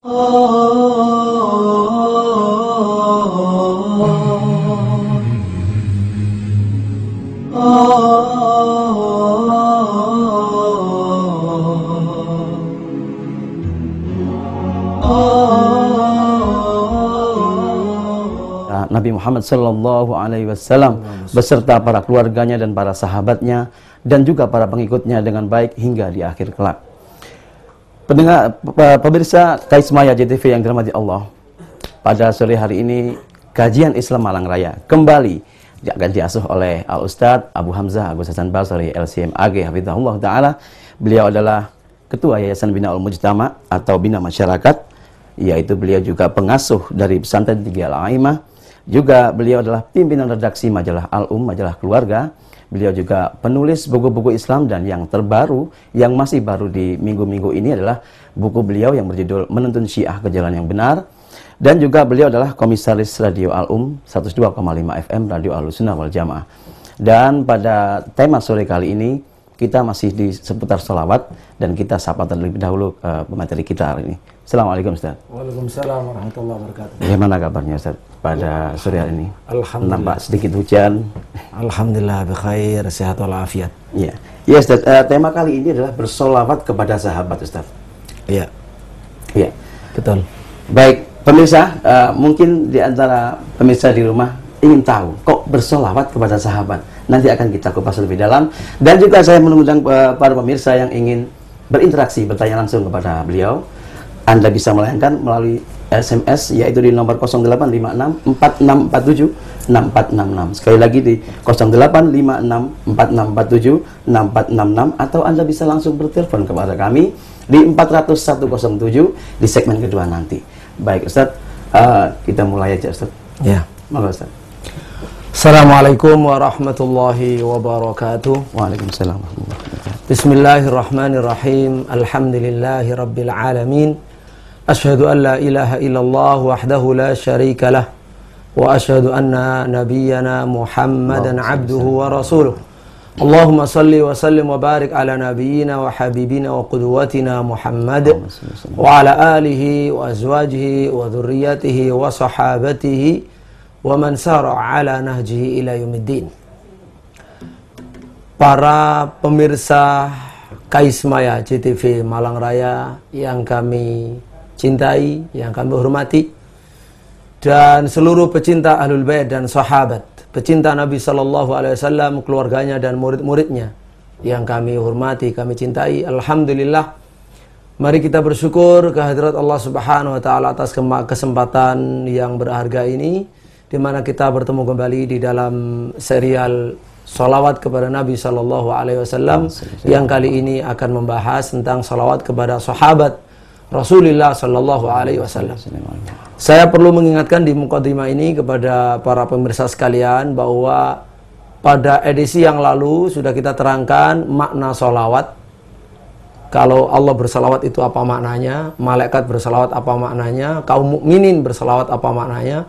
Nabi Muhammad Sallallahu Alaihi Wasallam beserta para keluarganya dan para sahabatnya dan juga para pengikutnya dengan baik hingga di akhir kelak. Pendengar, pemirsa Kaismaya JTV yang dirahmati Allah, pada sore hari ini kajian Islam Malang Raya kembali akan diasuh oleh Al-Ustadz Abu Hamzah Agus Hasan Basri LCM AG Hafizahullah Ta'ala. Beliau adalah Ketua Yayasan Bina Al-Mujtama atau Bina Masyarakat, yaitu beliau juga pengasuh dari Pesantren Tinggi Al-Aimah. Juga beliau adalah pimpinan redaksi majalah majalah keluarga. Beliau juga penulis buku-buku Islam, dan yang terbaru, yang masih baru di minggu-minggu ini adalah buku beliau yang berjudul Menuntun Syiah ke Jalan yang Benar. Dan juga beliau adalah komisaris Radio 102,5 FM Radio Ahlussunnah wal Jamaah. Dan pada tema sore kali ini kita masih di seputar sholawat, dan kita sapa terlebih dahulu pemateri kita hari ini. Assalamualaikum Ustaz. Waalaikumsalam warahmatullahi wabarakatuh. Bagaimana kabarnya Ustaz pada sore hari ini? Alhamdulillah. Nampak sedikit hujan. Alhamdulillah bikhair, sehat walafiat. Iya. Ya Ustaz, tema kali ini adalah bersolawat kepada sahabat Ustaz. Iya. Iya. Betul. Baik, pemirsa, mungkin di antara pemirsa di rumah ingin tahu kok bersolawat kepada sahabat. Nanti akan kita kupas lebih dalam, dan juga saya mengundang para pemirsa yang ingin berinteraksi, bertanya langsung kepada beliau. Anda bisa melayangkan melalui SMS, yaitu di nomor 0856 4647 6466. Sekali lagi di 0856 4647 6466, atau Anda bisa langsung bertelepon kepada kami di 400 107 di segmen kedua nanti. Baik Ustaz, kita mulai aja Ustaz. Ya. Monggo Ustaz. Assalamualaikum warahmatullahi wabarakatuh. Waalaikumsalam warahmatullahi wabarakatuh. Bismillahirrahmanirrahim. Alhamdulillahi rabbil alamin. Asyhadu an la ilaha illallah wahdahu la syarika lah, wa asyhadu anna nabiyyana Muhammadan abduhu wa rasuluh. Allahumma salli wa sallim wa barik ala nabiyyina wa habibina wa qudwatina Muhammad wa ala alihi wa azwajihi wa dhurriyyatihi wa sahabatihi wa man sara ala nahjihi ila yaumiddin. Para pemirsa Kaismaya JTV Malang Raya yang kami cintai, yang kami hormati, dan seluruh pecinta Ahlul Bait dan sahabat, pecinta Nabi Sallallahu Alaihi Wasallam, keluarganya dan murid-muridnya yang kami hormati, kami cintai. Alhamdulillah, mari kita bersyukur kehadirat Allah Subhanahu Wa Taala atas kesempatan yang berharga ini, di mana kita bertemu kembali di dalam serial salawat kepada Nabi Sallallahu Alaihi Wasallam, yang kali ini akan membahas tentang salawat kepada sahabat Rasulullah Sallallahu Alaihi Wasallam. Saya perlu mengingatkan di mukadimah ini kepada para pemirsa sekalian bahwa pada edisi yang lalu sudah kita terangkan makna salawat. Kalau Allah bersalawat itu apa maknanya, malaikat bersalawat apa maknanya, kaum mukminin bersalawat apa maknanya.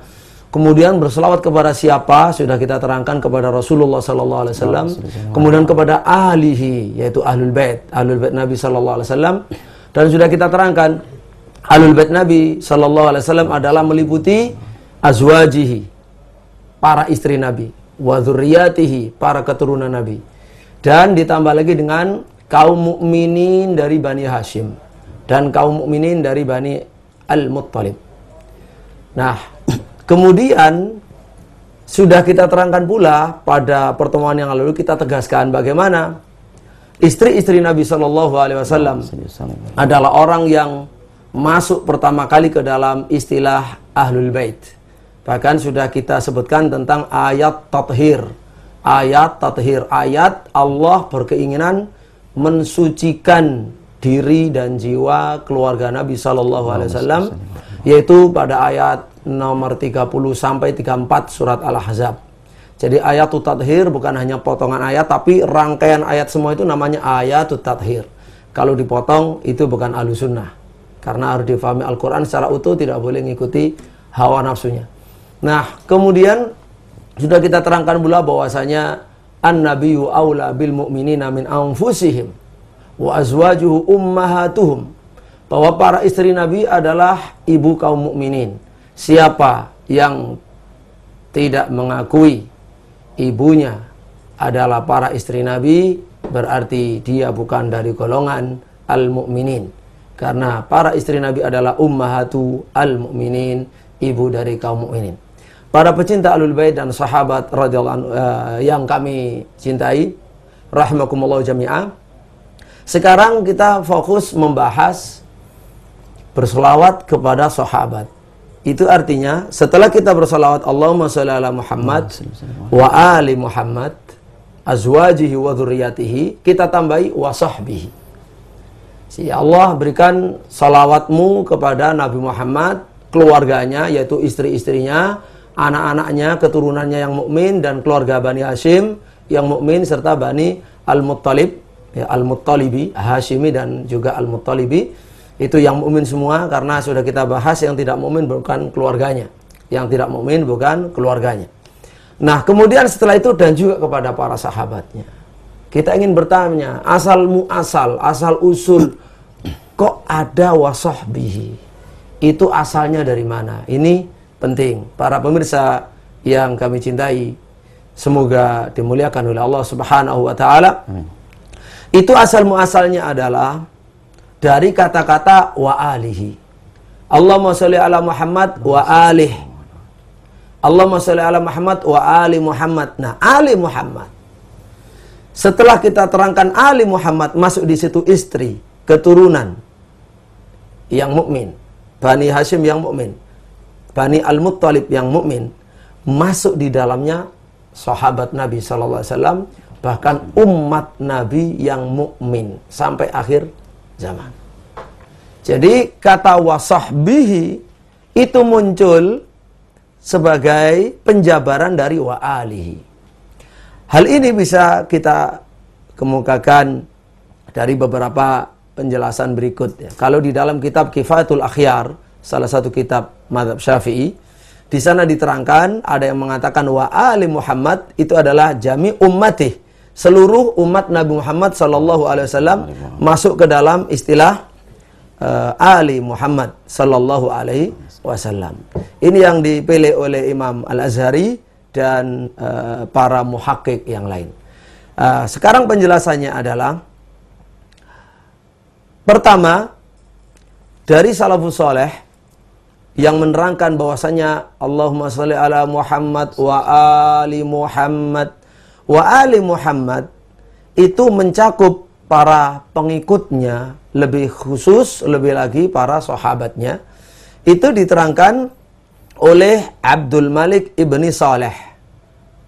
Kemudian bersalawat kepada siapa sudah kita terangkan, kepada Rasulullah Sallallahu Alaihi Wasallam. Kemudian kepada ahlihi, yaitu ahlul bait Nabi Sallallahu Alaihi Wasallam. Dan sudah kita terangkan, ahlul bait Nabi Sallallahu Alaihi Wasallam adalah meliputi azwajihi, para istri Nabi, wa dzurriyyatihi, para keturunan Nabi, dan ditambah lagi dengan kaum mukminin dari Bani Hashim dan kaum mukminin dari Bani Al-Muttalib. Nah, kemudian sudah kita terangkan pula pada pertemuan yang lalu, kita tegaskan bagaimana istri-istri Nabi Sallallahu Alaihi Wasallam adalah orang yang masuk pertama kali ke dalam istilah Ahlul Bait. Bahkan sudah kita sebutkan tentang ayat tathir. Ayat tathir, ayat Allah berkeinginan mensucikan diri dan jiwa keluarga Nabi Sallallahu Alaihi Wasallam, yaitu pada ayat nomor 30 sampai 34 surat Al-Ahzab. Jadi ayatut tathir bukan hanya potongan ayat, tapi rangkaian ayat semua itu namanya ayatut tathir. Kalau dipotong itu bukan ahlussunnah, karena harus difahami Al-Quran secara utuh, tidak boleh mengikuti hawa nafsunya. Nah, kemudian sudah kita terangkan pula bahwasanya an-nabiyyu aula bil mu'minina min anfusihim wa azwajuhu ummahatuhum. bahwa para istri Nabi adalah ibu kaum mukminin. Siapa yang tidak mengakui ibunya adalah para istri Nabi, berarti dia bukan dari golongan al-mu'minin. Karena para istri Nabi adalah ummahatu al-mu'minin, ibu dari kaum mukminin. Para pecinta Ahlul Bait dan sahabat radhiyallahu anhu yang kami cintai, rahimakumullah jami'ah. Sekarang kita fokus membahas bersolawat kepada sahabat. Itu artinya setelah kita bersolawat Allahumma sholli ala Muhammad wa ali Muhammad azwajihi wa dzurriyyatihi, kita tambahi wa sahbihi. Ya Allah, berikan salawatmu kepada Nabi Muhammad, keluarganya yaitu istri-istrinya, anak-anaknya, keturunannya yang mukmin, dan keluarga Bani Hashim yang mukmin, serta Bani Al-Muttalib, ya, Al-Muttalibi, Hashimi dan juga Al-Muttalibi. Itu yang mukmin semua, karena sudah kita bahas yang tidak mukmin bukan keluarganya. Yang tidak mukmin bukan keluarganya. Nah, kemudian setelah itu dan juga kepada para sahabatnya. Kita ingin bertanya, asal usul kok ada wasahbihi? Itu asalnya dari mana? Ini penting. Para pemirsa yang kami cintai, semoga dimuliakan oleh Allah Subhanahu wa taala. Itu asal muasalnya adalah dari kata-kata wa alihi. Allahumma sholli ala Muhammad wa alih. Allahumma sholli ala Muhammad wa ali Muhammad. Nah, ali Muhammad. Setelah kita terangkan ali Muhammad, masuk di situ istri, keturunan yang mukmin, Bani Hashim yang mukmin, Bani Al-Muttalib yang mukmin, masuk di dalamnya sahabat Nabi sallallahu alaihi wasallam, bahkan umat Nabi yang mukmin sampai akhir zaman. Jadi kata wasahbihi itu muncul sebagai penjabaran dari wa alihi. Hal ini bisa kita kemukakan dari beberapa penjelasan berikut ya. Kalau di dalam kitab Kifayatul Akhyar, salah satu kitab mazhab Syafi'i, di sana diterangkan ada yang mengatakan wa ali Muhammad itu adalah jami ummatih, seluruh umat Nabi Muhammad sallallahu alaihi wasallam masuk ke dalam istilah ali Muhammad sallallahu alaihi wasallam. Ini yang dipilih oleh Imam Al-Azhari dan para muhakkik yang lain. Sekarang penjelasannya adalah, pertama, dari salafus saleh yang menerangkan bahwasanya Allahumma sholli ala Muhammad wa ali Muhammad. Wa ali Muhammad itu mencakup para pengikutnya, lebih khusus, lebih lagi para sahabatnya. Itu diterangkan oleh Abdul Malik ibni Saleh.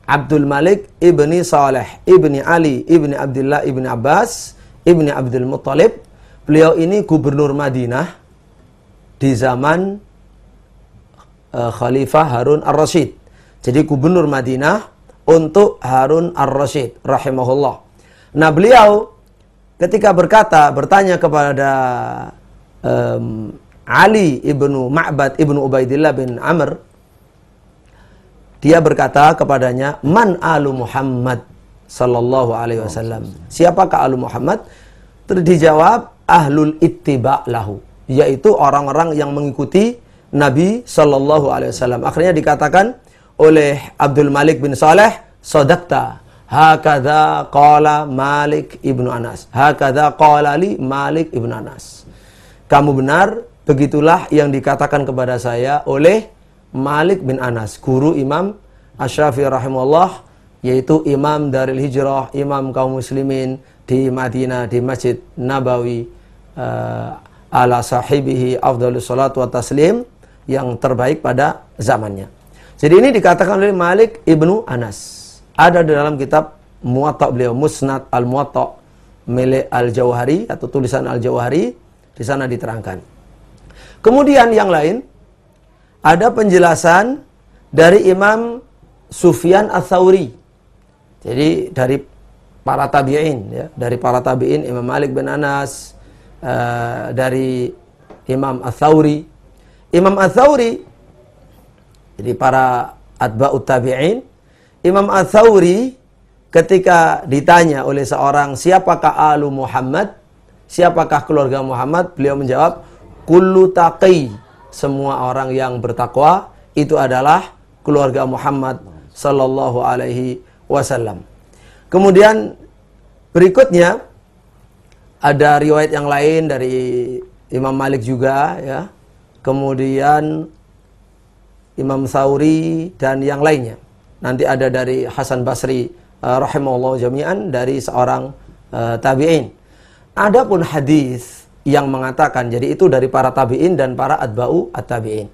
Abdul Malik ibni Saleh, ibni Ali, ibni Abdullah, ibni Abbas, ibni Abdul Muttalib. Beliau ini gubernur Madinah di zaman Khalifah Harun Ar-Rasyid. Jadi gubernur Madinah untuk Harun Ar-Rasyid rahimahullah. Nah, beliau ketika bertanya kepada Ali ibnu Ma'bad ibnu Ubaidillah bin Amr, dia berkata kepadanya, man alu Muhammad sallallahu alaihi wasallam. Siapakah alu Muhammad? Terus dijawab, ahlul ittiba' lahu, yaitu orang-orang yang mengikuti Nabi sallallahu alaihi wasallam. Akhirnya dikatakan oleh Abdul Malik bin Saleh, sadaqta, hakadha qala Malik ibnu Anas, hakadha qala li Malik ibnu Anas. Kamu benar, begitulah yang dikatakan kepada saya oleh Malik bin Anas, guru Imam Asy-Syafi'i rahimahullah, yaitu imam Daril Hijrah, imam kaum muslimin di Madinah, di Masjid Nabawi, ala sahibihi afdhalus salatu wa taslim, yang terbaik pada zamannya. Jadi ini dikatakan oleh Malik ibnu Anas. Ada di dalam kitab Muwatta beliau, Musnad al-Muwatta milik Al-Jauhari atau tulisan Al-Jauhari, di sana diterangkan. Kemudian yang lain, ada penjelasan dari Imam Sufyan Ats-Tsauri. Jadi dari para tabi'in ya, dari para tabi'in Imam Malik bin Anas, dari Imam Ats-Tsauri. Imam Ats-Tsauri, jadi para atba'ut tabi'in, Imam Ats-Tsauri ketika ditanya oleh seorang, siapakah alu Muhammad, siapakah keluarga Muhammad, beliau menjawab, kullu taqi, semua orang yang bertakwa itu adalah keluarga Muhammad sallallahu alaihi wasallam. Kemudian berikutnya ada riwayat yang lain dari Imam Malik juga ya. Kemudian Imam Tsauri dan yang lainnya. Nanti ada dari Hasan Basri rahimahullah jami'an dari seorang tabi'in. Adapun hadis yang mengatakan, jadi itu dari para tabi'in dan para atba'u at-tabi'in.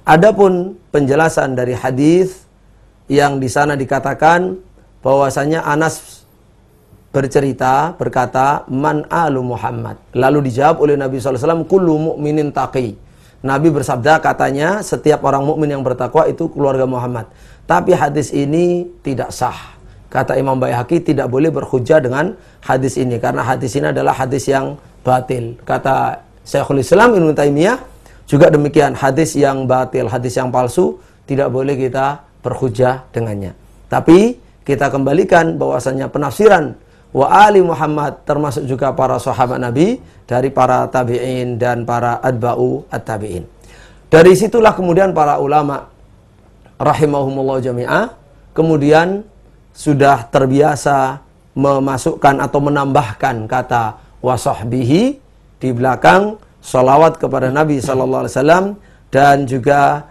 Adapun penjelasan dari hadis yang di sana dikatakan bahwasanya Anas berkata, man alu Muhammad. Lalu dijawab oleh Nabi SAW, kullu mu'minin taqi. Nabi bersabda, katanya setiap orang mukmin yang bertakwa itu keluarga Muhammad. Tapi hadis ini tidak sah. Kata Imam Baihaqi, tidak boleh berhujjah dengan hadis ini, karena hadis ini adalah hadis yang batil. Kata Syekhul Islam Ibnu Taimiyah juga demikian, hadis yang batil, hadis yang palsu, tidak boleh kita berhujjah dengannya. Tapi kita kembalikan bahwasanya penafsiran wa ali Muhammad termasuk juga para sahabat Nabi, dari para tabi'in dan para atba'u at-tabi'in. Dari situlah kemudian para ulama rahimahumullah jami'ah kemudian sudah terbiasa memasukkan atau menambahkan kata wa sahbihi di belakang salawat kepada Nabi sallallahu alaihi wasallam, dan juga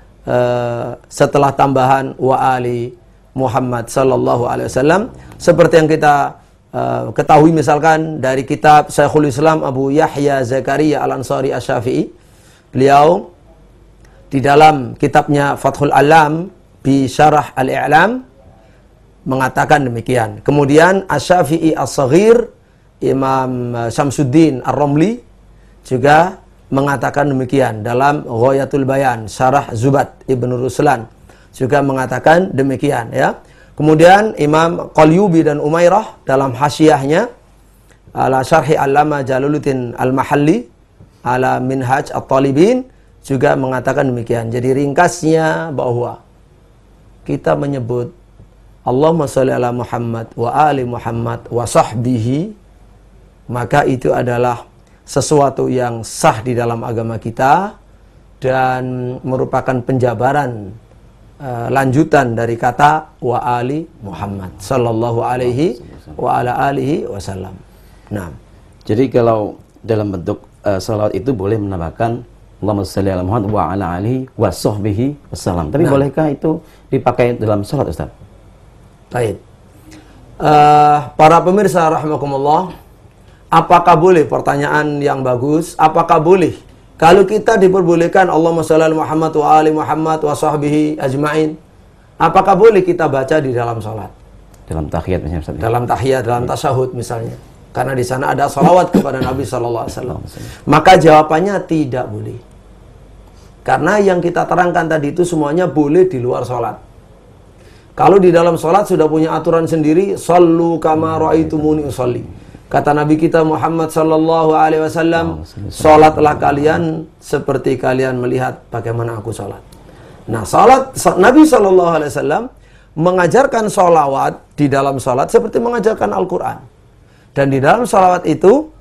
setelah tambahan wa ali Muhammad sallallahu alaihi wasallam, seperti yang kita ketahui misalkan dari kitab Syekhul Islam Abu Yahya Zakaria Al-Ansari Asy-Syafi'i. Beliau di dalam kitabnya Fathul Alam bi Syarah Al-I'lam mengatakan demikian. Kemudian Asy-Syafi'i As-Shaghir, Imam Syamsuddin Ar-Ramli juga mengatakan demikian dalam Ghayatul Bayan Syarah Zubat Ibnu Ruslan juga mengatakan demikian ya. Kemudian Imam Qalyubi dan Umairah dalam hasyiahnya ala Syarhi Allama Jalaluddin Al-Mahalli ala Minhaj At-Talibin juga mengatakan demikian. Jadi ringkasnya bahwa kita menyebut Allahumma sholli ala Muhammad wa ali Muhammad wa sahbihi, maka itu adalah sesuatu yang sah di dalam agama kita dan merupakan penjabaran lanjutan dari kata wa ali Muhammad sallallahu alaihi wa ala alihi wasallam. Nah, jadi kalau dalam bentuk salawat itu boleh menambahkan Allahumma sholli ala Muhammad wa ala alihi wa sahbihi wasallam. Tapi bolehkah itu dipakai dalam salat, Ustaz? Baik. Para pemirsa rahimakumullah, apakah boleh, pertanyaan yang bagus, apakah boleh kalau kita diperbolehkan Allahumma sholli ala Muhammad wa ali Muhammad wa sahbihi ajma'in, apakah boleh kita baca di dalam salat? Dalam tahiyat misalnya, Ustaz. Dalam tahiyat, dalam tasyahud misalnya. Karena di sana ada salawat kepada Nabi sallallahu alaihi wasallam. Maka jawabannya tidak boleh. Karena yang kita terangkan tadi itu semuanya boleh di luar salat. Kalau di dalam sholat sudah punya aturan sendiri, sallu kama ra'aitumuni usolli. Kata Nabi kita Muhammad sallallahu alaihi wasallam, sholatlah kalian seperti kalian melihat bagaimana aku sholat. Nah, Nabi sallallahu alaihi wasallam mengajarkan sholawat di dalam sholat seperti mengajarkan Al-Quran. Dan di dalam sholawat itu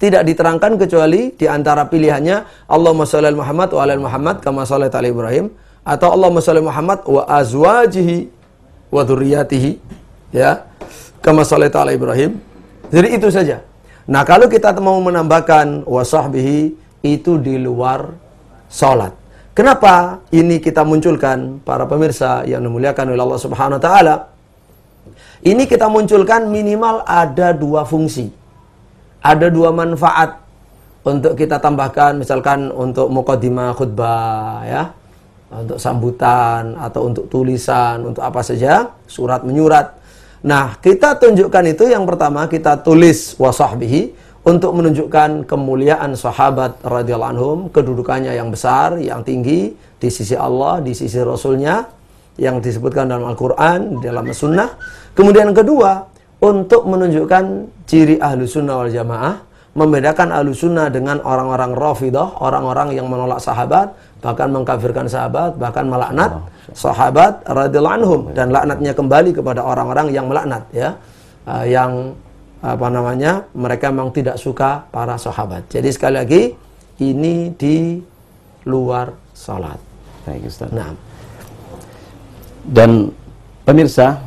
tidak diterangkan kecuali di antara pilihannya Allahumma sholli ala Muhammad wa ala Muhammad kama shallaita ala Ibrahim, atau Allahumma sholli Muhammad wa azwajihi wa dzurriyyatihi ya kama shallaita ala Ibrahim. Jadi itu saja. Nah, kalau kita mau menambahkan wa sahbihi itu di luar salat. Kenapa ini kita munculkan, para pemirsa yang dimuliakan oleh Allah Subhanahu wa taala? Ini kita munculkan minimal ada dua fungsi. Ada dua manfaat untuk kita tambahkan, misalkan untuk muqaddimah khutbah ya, untuk sambutan atau untuk tulisan, untuk apa saja, surat menyurat. Nah, kita tunjukkan itu. Yang pertama, kita tulis wa sahbihi untuk menunjukkan kemuliaan sahabat radhiyallahu anhum, kedudukannya yang besar, yang tinggi di sisi Allah, di sisi Rasulnya, yang disebutkan dalam Al-Quran, dalam Sunnah. Kemudian yang kedua, untuk menunjukkan ciri ahlu sunnah wal jamaah, membedakan ahlu sunnah dengan orang-orang rafidah, orang-orang yang menolak sahabat, bahkan mengkafirkan sahabat, bahkan melaknat sahabat radhiyallahu anhum, dan laknatnya kembali kepada orang-orang yang melaknat ya, yang mereka memang tidak suka para sahabat. Jadi sekali lagi ini di luar salat. Baik, Ustaz. Nah, dan pemirsa,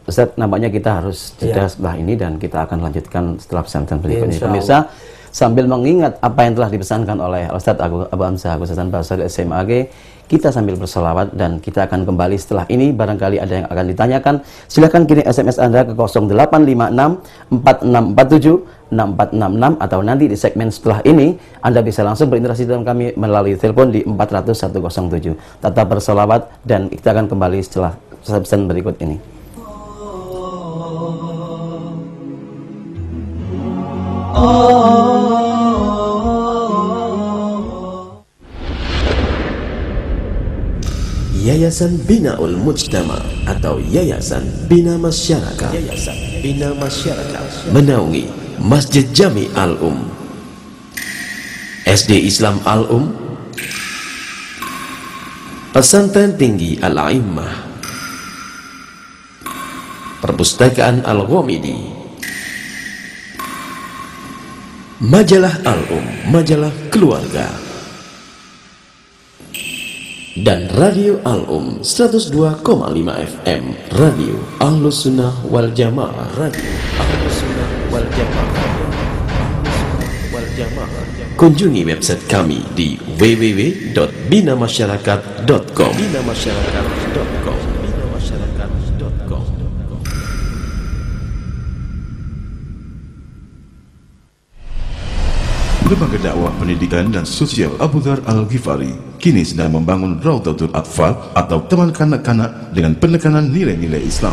Ustaz, nampaknya kita harus jeda setelah ini dan kita akan lanjutkan setelah pesan berikut ini. Pemirsa, sambil mengingat apa yang telah dipesankan oleh Ustaz Abu Hamzah Agus Hasan Basri SMAG, kita sambil berselawat dan kita akan kembali setelah ini. Barangkali ada yang akan ditanyakan, silahkan kirim SMS Anda ke 0856 4647 6466 atau nanti di segmen setelah ini Anda bisa langsung berinteraksi dengan kami melalui telepon di 400 107. Tetap berselawat dan kita akan kembali setelah pesan berikut ini. Yayasan Binaul Mujtama atau Yayasan Bina Masyarakat, menaungi Masjid Jami Al-Um, SD Islam Al-Um, Pesantren Tinggi Al-A'immah, Perpustakaan Al-Ghamidi, Majalah Al-Um, majalah keluarga, dan Radio Al-Um 102,5 FM, Radio Ahlus Sunnah wal Jamaah, Radio Ahlus Sunnah wal Jamaah. Kunjungi website kami di www.binamasyarakat.com. Lembaga Dakwah Pendidikan dan Sosial Abu Dzar Al-Ghifari kini sedang membangun Raudhatul Atfal atau teman kanak-kanak dengan penekanan nilai-nilai Islam.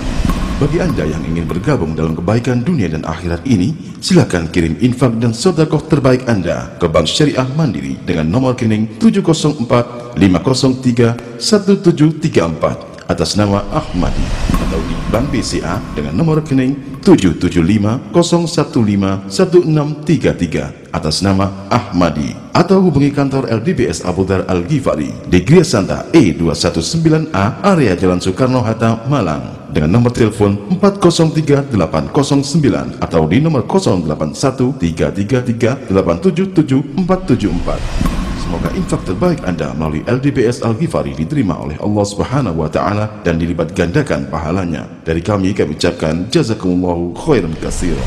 Bagi Anda yang ingin bergabung dalam kebaikan dunia dan akhirat ini, silakan kirim infak dan sedekah terbaik Anda ke Bank Syariah Mandiri dengan nomor rekening 704 503 1734 atas nama Ahmadi, atau di Bank BCA dengan nomor rekening 775015163 atas nama Ahmadi, atau hubungi kantor LDBS Abu Dzar Al-Ghifari di Gria Santa E219A area Jalan Soekarno-Hatta, Malang dengan nomor telepon 403809 atau di nomor 081333877474. Semoga infak terbaik Anda melalui LDBS Al-Ghifari diterima oleh Allah Subhanahu wa Ta'ala dan dilipat gandakan pahalanya. Dari kami ucapkan jazakumullahu khairan katsira.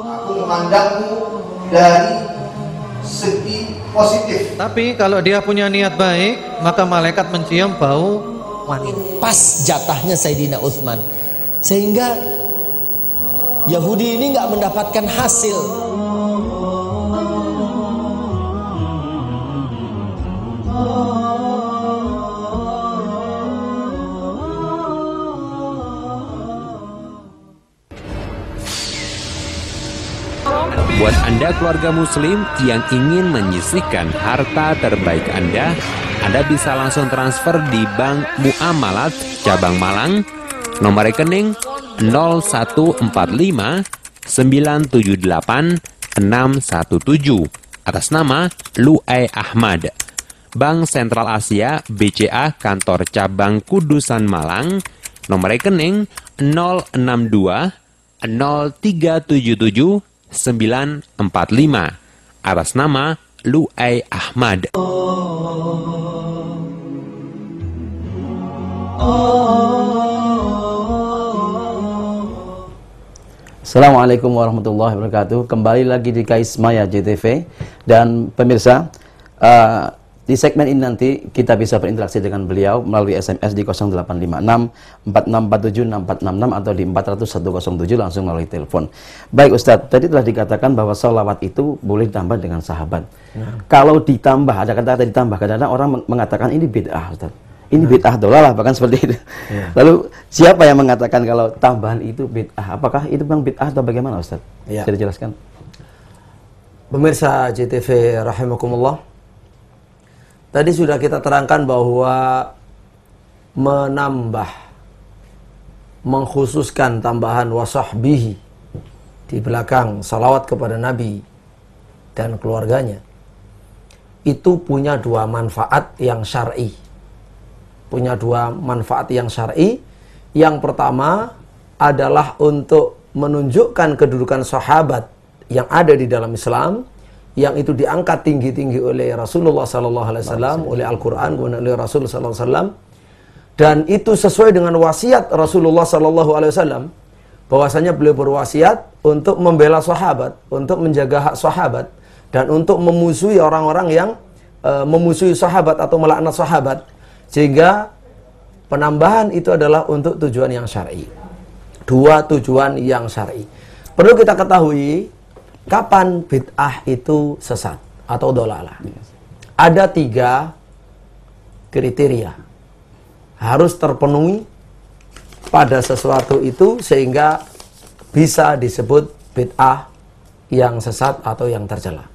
Aku memandangmu dari segi positif. Tapi kalau dia punya niat baik, maka malaikat mencium bau wangi. Pas jatahnya Sayyidina Utsman, sehingga Yahudi ini nggak mendapatkan hasil. Buat Anda keluarga muslim yang ingin menyisihkan harta terbaik Anda bisa langsung transfer di Bank Muamalat Cabang Malang, nomor rekening 0145 978 617 atas nama Lu'ai Ahmad. Bank Sentral Asia BCA Kantor Cabang Kudusan Malang, nomor rekening 062 0377 945 atas nama Lu'ai Ahmad. Assalamualaikum warahmatullahi wabarakatuh. Kembali lagi di Kaismaya JTV. Dan pemirsa, di segmen ini nanti kita bisa berinteraksi dengan beliau melalui SMS di 0856 4647 6466 atau di 400 107 langsung melalui telepon. Baik Ustadz, tadi telah dikatakan bahwa sholawat itu boleh ditambah dengan sahabat. Kalau ditambah, ada kata-kata ditambah, kadang-kadang orang mengatakan ini bid'ah Ustadz. Ini bid'ah dolalah, bahkan seperti itu. Lalu siapa yang mengatakan kalau tambahan itu bid'ah? Apakah itu memang bid'ah atau bagaimana Ustaz? Bisa dijelaskan? Pemirsa JTV rahimakumullah, tadi sudah kita terangkan bahwa menambah, mengkhususkan tambahan wasahbihi di belakang salawat kepada Nabi dan keluarganya, itu punya dua manfaat yang syar'i. Punya dua manfaat yang syar'i. Yang pertama adalah untuk menunjukkan kedudukan sahabat yang ada di dalam Islam, yang itu diangkat tinggi-tinggi oleh Rasulullah SAW, oleh Al-Quran, oleh Rasulullah SAW, dan itu sesuai dengan wasiat Rasulullah SAW, bahwasanya beliau berwasiat untuk membela sahabat, untuk menjaga hak sahabat, dan untuk memusuhi orang-orang yang memusuhi sahabat atau melaknat sahabat. Sehingga penambahan itu adalah untuk tujuan yang syar'i. Dua tujuan yang syar'i. Perlu kita ketahui kapan bid'ah itu sesat atau dolalah. Ada 3 kriteria harus terpenuhi pada sesuatu itu sehingga bisa disebut bid'ah yang sesat atau yang tercela.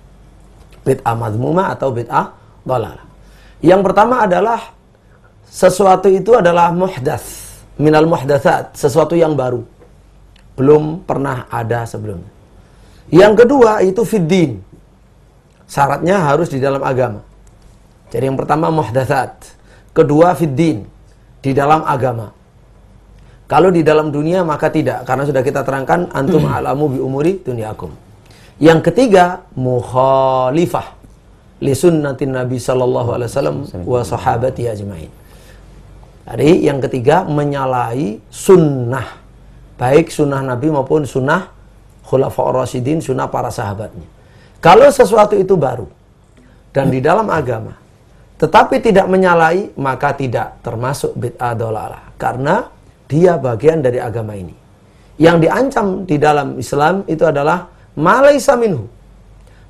Bid'ah madhmumah atau bid'ah dolalah. Yang pertama adalah sesuatu itu adalah muhdats, minal muhdatsat, sesuatu yang baru, belum pernah ada sebelumnya. Yang kedua itu fiddin, syaratnya harus di dalam agama. Jadi yang pertama muhdatsat, kedua fiddin, di dalam agama. Kalau di dalam dunia maka tidak, karena sudah kita terangkan antum alamu bi umuri dunyakum. Yang ketiga mukhalifah li sunnatin Nabi sallallahu alaihi wasallam wa sahabati ajmain. Jadi yang ketiga menyalahi sunnah, baik sunnah Nabi maupun sunnah Khulafaur Rasyidin, sunnah para sahabatnya. Kalau sesuatu itu baru dan di dalam agama, tetapi tidak menyalahi, maka tidak termasuk bid'ah dolalah, karena dia bagian dari agama ini. Yang diancam di dalam Islam itu adalah ma laisa minhu.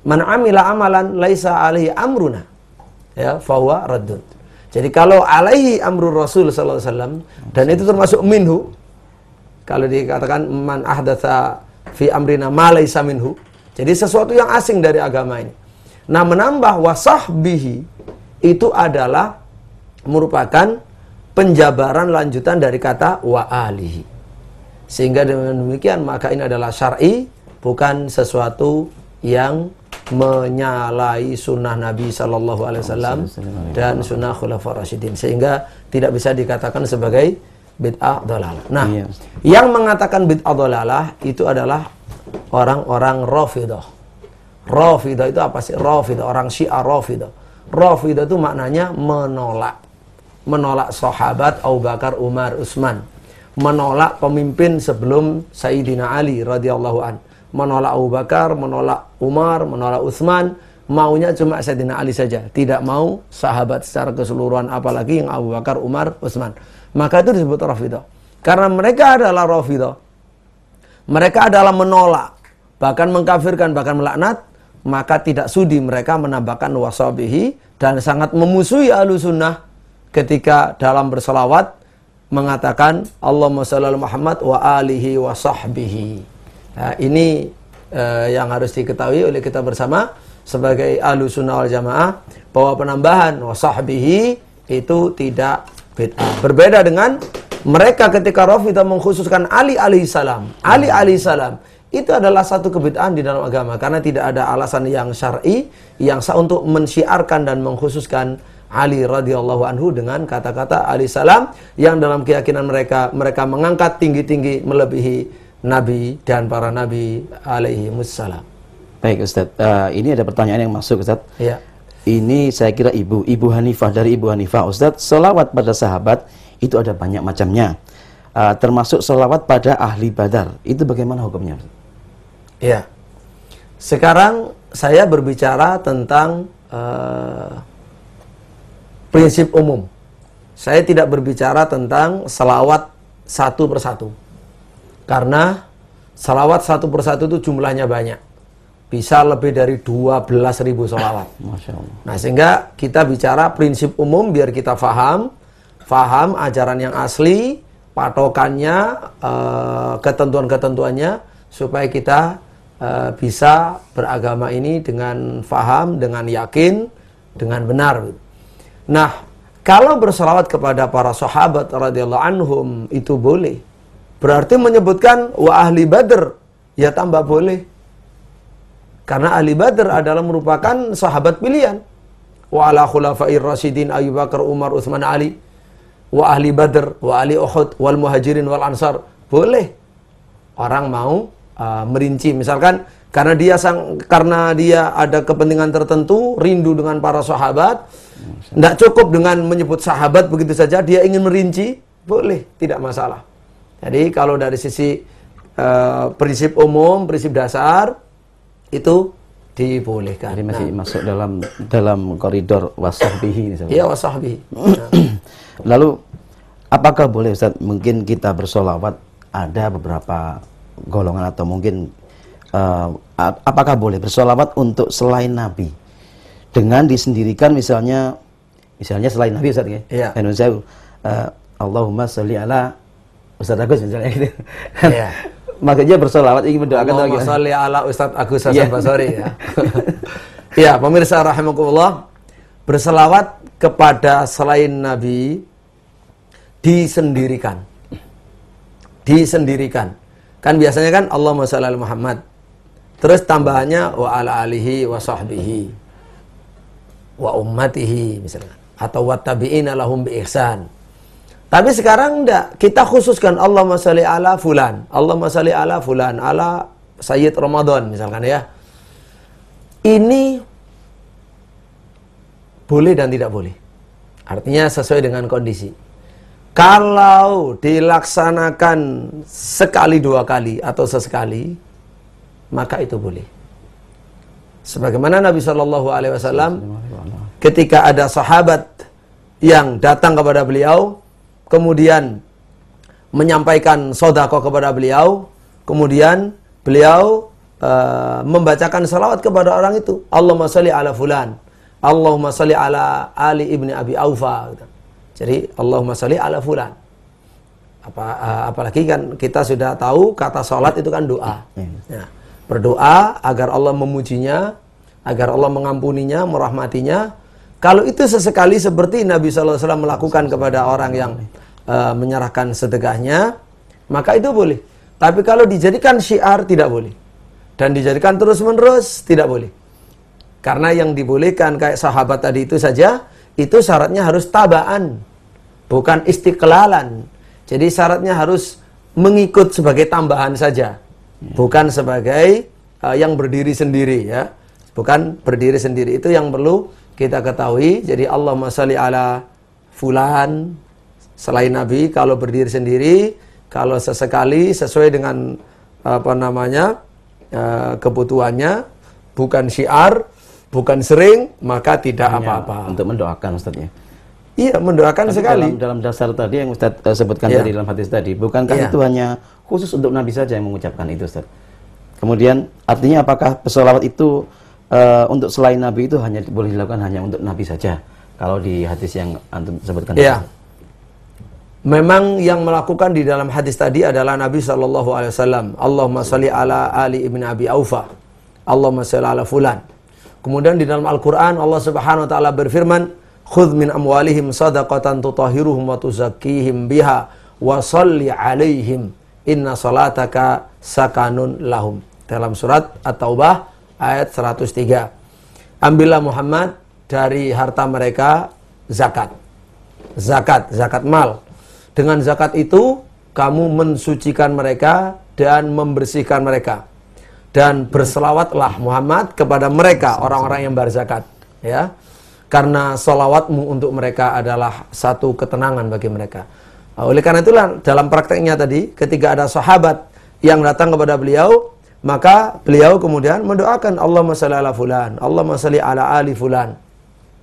Man amila amalan laisa alaihi amruna, ya, fahuwa raddun. Jadi kalau alaihi amrul Rasul sallallahu alaihi wasallam, dan itu termasuk minhu, kalau dikatakan man ahdatsa fi amrina ma laisa minhu, jadi sesuatu yang asing dari agama ini. Nah, menambah wasahbihi itu adalah merupakan penjabaran lanjutan dari kata wa alihi. Sehingga dengan demikian maka ini adalah syar'i, bukan sesuatu yang menyalahi sunnah Nabi sallallahu alaihi wasallam dan sunnah Khulafaur Rasyidin, sehingga tidak bisa dikatakan sebagai bid'ah dhalalah. Nah, yang mengatakan bid'ah dhalalah itu adalah orang-orang Rafidah. Rafidah itu apa sih? Rafidah, orang Syiah Rafidah. Rafidah itu maknanya menolak. Menolak sahabat Abu Bakar, Umar, Utsman. Menolak pemimpin sebelum Sayyidina Ali radhiyallahu an. Menolak Abu Bakar, menolak Umar, menolak Utsman. Maunya cuma Sayyidina Ali saja. Tidak mau sahabat secara keseluruhan, apalagi yang Abu Bakar, Umar, Utsman. Maka itu disebut Rafidah. Karena mereka adalah Rafidah, mereka adalah menolak, bahkan mengkafirkan, bahkan melaknat, maka tidak sudi mereka menambahkan wasabihi, dan sangat memusuhi Ahlussunnah ketika dalam berselawat mengatakan Allahumma shalli ala Muhammad wa alihi wa sahbihi. Nah, ini yang harus diketahui oleh kita bersama sebagai Ahlussunnah wal Jamaah, bahwa penambahan wa sahbihi itu tidak bid'ah. Berbeda dengan mereka ketika Rafidah mengkhususkan Ali alaihissalam. Ali alaihissalam itu adalah satu kebid'ahan di dalam agama, karena tidak ada alasan yang syar'i yang sah untuk mensyiarkan dan mengkhususkan Ali radhiyallahu anhu dengan kata-kata alaihissalam, yang dalam keyakinan mereka mengangkat tinggi-tinggi melebihi Nabi dan para Nabi alaihimussalam. Baik Ustaz, ini ada pertanyaan yang masuk Ustaz. Ya. Ini saya kira Ibu Hanifah, dari Ibu Hanifah. Ustaz, selawat pada sahabat itu ada banyak macamnya, termasuk selawat pada ahli Badar. Itu bagaimana hukumnya? Ya. Sekarang saya berbicara tentang prinsip umum. Saya tidak berbicara tentang selawat satu persatu, karena selawat satu persatu itu jumlahnya banyak, bisa lebih dari 12.000 selawat. Masya Allah. Nah, sehingga kita bicara prinsip umum biar kita paham ajaran yang asli, patokannya, ketentuan-ketentuannya, supaya kita bisa beragama ini dengan faham, dengan yakin, dengan benar. Nah, kalau berselawat kepada para sahabat radhiyallahu anhum itu boleh, berarti menyebutkan wa ahli Badr, ya tambah boleh. Karena ahli Badr adalah merupakan sahabat pilihan. Wa ala khulafair rasyidin Abu Bakar, Umar, Utsman, Ali. Wa ahli Badr, wa ahli Uhud, wal muhajirin wal ansar. Boleh. Orang mau merinci, misalkan Karena dia ada kepentingan tertentu, rindu dengan para sahabat. Tidak cukup dengan menyebut sahabat begitu saja, dia ingin merinci, boleh, tidak masalah. Jadi kalau dari sisi prinsip umum, prinsip dasar, itu dibolehkan. Jadi masih masuk dalam koridor wasahbihi. Iya, wasahbihi. Lalu, apakah boleh Ustaz, mungkin kita bersolawat, ada beberapa golongan atau mungkin, apakah boleh bersolawat untuk selain Nabi? Dengan disendirikan misalnya selain Nabi Ustaz ya. Iya. Allahumma sholli ala Ustaz Agus misalnya gitu. Iya. Maksudnya bersolawat ingin mendoakan Allahumma sholli ala Ustaz Agus Hasan Basori ya. Ya, pemirsa rahimakumullah, berselawat kepada selain Nabi disendirikan. Kan biasanya kan Allahumma sholli ala Muhammad. Terus tambahannya wa ala alihi wa sahbihi wa ummatihi misalnya, atau wattabi'ina lahum bi ihsan. Tapi sekarang enggak, kita khususkan Allahumma sholli ala fulan, Allahumma sholli ala fulan, ala Sayyid Ramadan misalkan ya. Ini boleh dan tidak boleh. Artinya sesuai dengan kondisi. Kalau dilaksanakan sekali, dua kali atau sesekali, maka itu boleh. Sebagaimana Nabi SAW ketika ada sahabat yang datang kepada beliau, kemudian menyampaikan sedekah kepada beliau, kemudian beliau membacakan salawat kepada orang itu, Allahumma sholli ala fulan, Allahumma sholli ala Ali ibni Abi Aufa. Jadi Allahumma sholli ala fulan. Apalagi kan kita sudah tahu kata salat itu kan doa. Nah, berdoa agar Allah memujinya, agar Allah mengampuninya, merahmatinya. Kalau itu sesekali seperti Nabi SAW melakukan kepada orang yang menyerahkan sedekahnya, maka itu boleh. Tapi kalau dijadikan syiar, tidak boleh. Dan dijadikan terus-menerus, tidak boleh. Karena yang dibolehkan kayak sahabat tadi itu saja, itu syaratnya harus tabaan, bukan istiqlalan. Jadi syaratnya harus mengikut sebagai tambahan saja. Bukan sebagai yang berdiri sendiri ya. Bukan berdiri sendiri. Itu yang perlu kita ketahui. Jadi Allahumma sholli ala fulan selain Nabi kalau berdiri sendiri, kalau sesekali sesuai dengan kebutuhannya, bukan syiar, bukan sering, maka tidak apa-apa. Untuk mendoakan Ustaz ya. Iya, mendoakan sekali. Dalam dasar tadi yang Ustaz sebutkan tadi dalam hadis tadi, bukankah itu hanya khusus untuk Nabi saja yang mengucapkan itu Ustaz? Kemudian artinya apakah bersolawat itu untuk selain Nabi itu hanya boleh dilakukan hanya untuk Nabi saja? Kalau di hadis yang antum sebutkan tadi. Iya. Memang yang melakukan di dalam hadis tadi adalah Nabi SAW. Allahumma sholli ala Ali ibn Abi Aufa. Allahumma sholli ala fulan. Kemudian di dalam Al-Quran Allah Subhanahu Wa Taala berfirman, khudh min amwalihim sadaqatan tutahhiruhum wa tuzakkihim biha wa sholli alaihim inna salataka sakanun lahum. Dalam surat At-Taubah ayat 103. Ambillah Muhammad dari harta mereka zakat. Zakat mal. Dengan zakat itu kamu mensucikan mereka dan membersihkan mereka. Dan berselawatlah Muhammad kepada mereka orang-orang yang berzakat, ya. Karena salawatmu untuk mereka adalah satu ketenangan bagi mereka. Oleh karena itulah dalam prakteknya tadi ketika ada sahabat yang datang kepada beliau, maka beliau kemudian mendoakan Allahumma sholli ala fulan, Allahumma sholli ala ali fulan.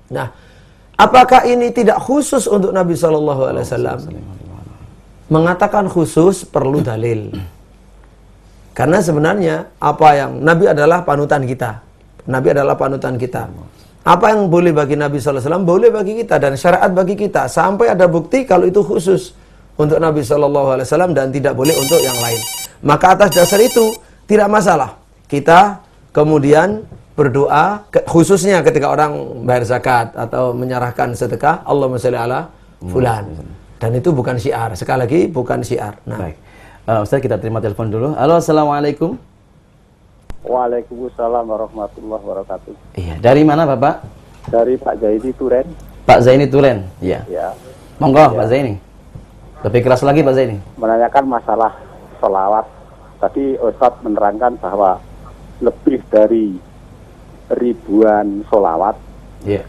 Nah, apakah ini tidak khusus untuk Nabi SAW? Mengatakan khusus perlu dalil. Karena sebenarnya apa yang Nabi adalah panutan kita. Nabi adalah panutan kita. Apa yang boleh bagi Nabi SAW boleh bagi kita dan syariat bagi kita sampai ada bukti kalau itu khusus untuk Nabi SAW dan tidak boleh untuk yang lain. Maka atas dasar itu tidak masalah kita kemudian berdoa khususnya ketika orang bayar zakat atau menyerahkan sedekah Allahumma sholli ala fulan. Dan itu bukan syiar. Sekali lagi bukan syiar. Nah. Baik. Ustaz, kita terima telepon dulu. Halo, assalamualaikum. Waalaikumsalam warahmatullahi wabarakatuh. Iya, dari mana Bapak? Dari Pak Zaini Turen. Pak Zaini Turen, iya. Ya. Monggo, ya. Pak Zaini. Lebih keras lagi Pak Zaini. Menanyakan masalah sholawat. Tadi Ustadz menerangkan bahwa lebih dari ribuan sholawat. Iya.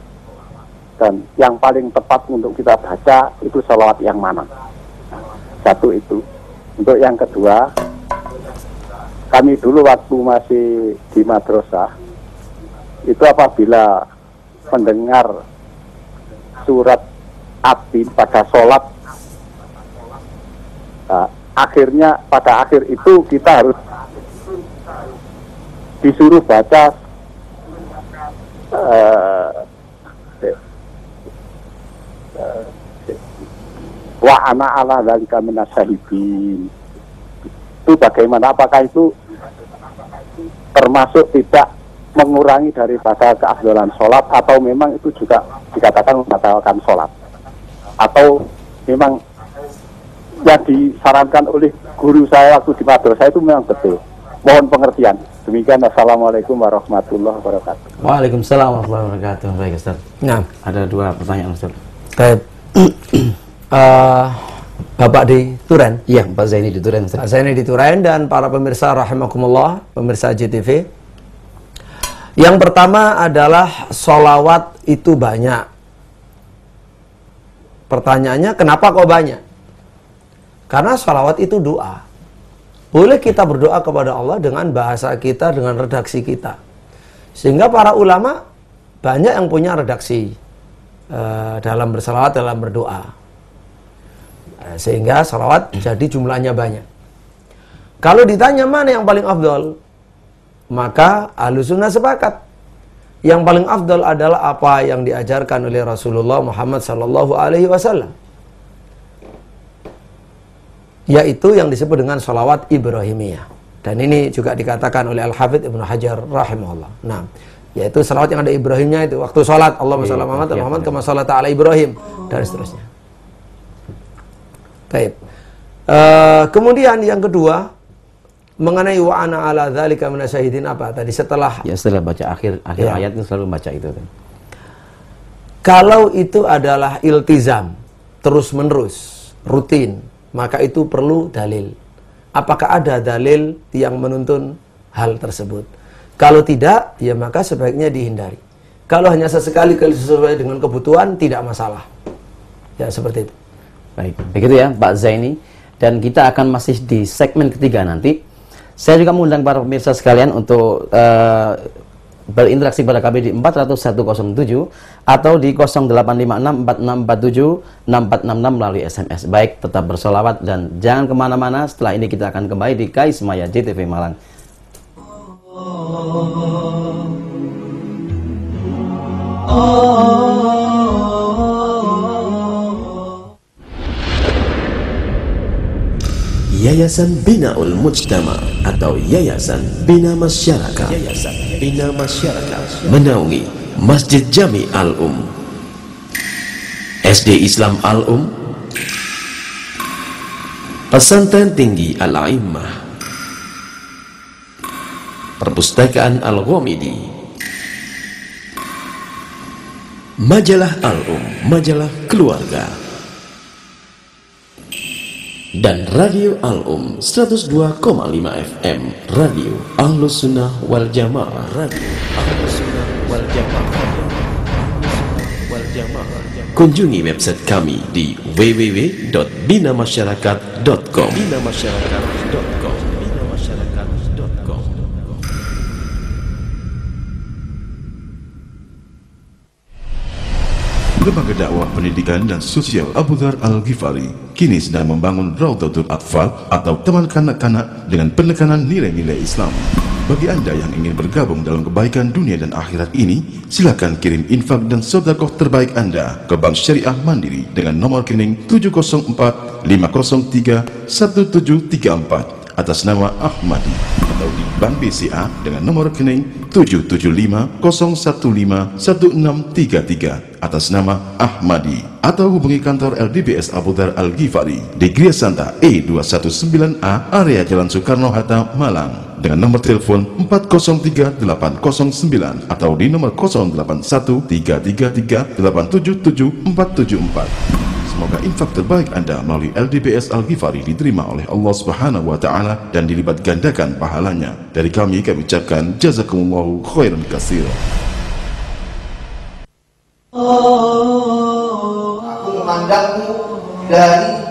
Dan yang paling tepat untuk kita baca itu sholawat yang mana? Satu itu. Untuk yang kedua, kami dulu waktu masih di madrasah, itu apabila mendengar surat Abin pada sholat, akhirnya pada akhir itu kita harus disuruh baca wa ana ala dzalika minasyahidin. Itu bagaimana? Apakah itu termasuk tidak mengurangi daripada keafdalan sholat, atau memang itu juga dikatakan membatalkan sholat, atau memang yang disarankan oleh guru saya waktu di madrasah itu memang betul? Mohon pengertian. Demikian, assalamualaikum warahmatullahi wabarakatuh. Waalaikumsalam warahmatullahi wabarakatuh. Baik, Ustaz. Nah, ada dua pertanyaan, Ustaz. Baik. Bapak di Turen. Iya, Pak Zaini di Turen, Ustaz. Pak Zaini di Turen dan para pemirsa rahimakumullah, pemirsa JTV. Yang pertama adalah sholawat itu banyak. Pertanyaannya, kenapa kok banyak? Karena sholawat itu doa. Boleh kita berdoa kepada Allah dengan bahasa kita, dengan redaksi kita. Sehingga para ulama banyak yang punya redaksi dalam bersalawat, dalam berdoa. Sehingga sholawat jadi jumlahnya banyak. Kalau ditanya mana yang paling afdal, maka Ahlussunnah sepakat yang paling afdal adalah apa yang diajarkan oleh Rasulullah Muhammad SAW, yaitu yang disebut dengan sholawat Ibrahimiyah. Dan ini juga dikatakan oleh Al-Hafidh Ibnu Hajar rahimahullah. Nah, yaitu sholawat yang ada Ibrahimnya itu waktu sholat, Allahumma shalli ala Muhammad kama shalaita ala Ibrahim, dan seterusnya. Baik. Kemudian yang kedua, mengenai wa ana ala dzalika minasyahidin, apa tadi setelah baca akhir ayat itu selalu baca itu kan. Kalau itu adalah iltizam, terus menerus, rutin, maka itu perlu dalil. Apakah ada dalil yang menuntun hal tersebut? Kalau tidak, ya maka sebaiknya dihindari. Kalau hanya sesekali sesuai dengan kebutuhan, tidak masalah. Ya, seperti itu. Baik, begitu ya Pak Zaini. Dan kita akan masih di segmen ketiga nanti. Saya juga mengundang para pemirsa sekalian untuk berinteraksi pada kami di 40107 atau di 085646476466 melalui SMS. Baik, tetap bersolawat dan jangan kemana-mana. Setelah ini kita akan kembali di Kais Maya JTV Malang. Yayasan Binaul Mujtama atau Yayasan Bina Masyarakat, menaungi Masjid Jami Al-Um, SD Islam Al-Um, Pesantren Tinggi Al-A'immah, Perpustakaan Al-Ghamidi, Majalah Al-Um, Majalah Keluarga, dan Radio Al-Um 102,5 FM, Radio Ahlussunnah wal Jamaah, Radio Ahlussunnah wal Jamaah. Kunjungi website kami di www.binamasyarakat.com. Lembaga Dakwah Pendidikan dan Sosial Abu Dzar Al-Ghifari kini sedang membangun Raudhatul Atfal atau teman kanak-kanak dengan penekanan nilai-nilai Islam. Bagi Anda yang ingin bergabung dalam kebaikan dunia dan akhirat ini, silakan kirim infak dan sedekah terbaik Anda ke Bank Syariah Mandiri dengan nomor rekening 704-503-1734 atas nama Ahmadi, atau di Bank BCA dengan nomor rekening 775-015-1633 atas nama Ahmadi, atau hubungi kantor LDBS Abu Dzar Al-Ghifari di Gria Santa E219A area Jalan Soekarno-Hatta, Malang dengan nomor telepon 403809 atau di nomor 081333877474. Semoga infak terbaik Anda melalui LDBS Al-Ghifari diterima oleh Allah Subhanahu wa taala dan dilipat gandakan pahalanya. Dari kami ucapkan jazakumullahu khairan katsiran. Aku memandangmu dari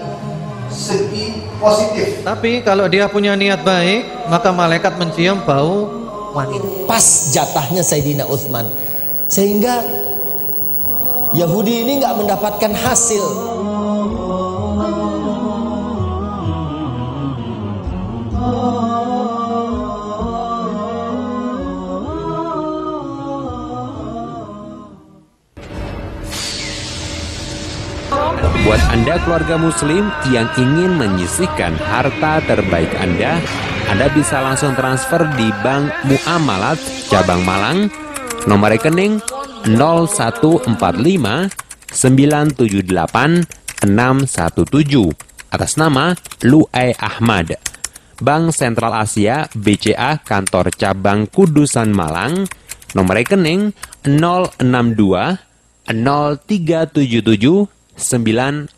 segi positif. Tapi kalau dia punya niat baik, maka malaikat mencium bau wangi. Pas jatahnya Sayyidina Utsman, sehingga Yahudi ini nggak mendapatkan hasil. Buat Anda keluarga muslim yang ingin menyisihkan harta terbaik Anda bisa langsung transfer di Bank Muamalat Cabang Malang, nomor rekening 0145 978 617 atas nama Lu'ai Ahmad. Bank Sentral Asia BCA Kantor Cabang Kudusan Malang, nomor rekening 062 0377 945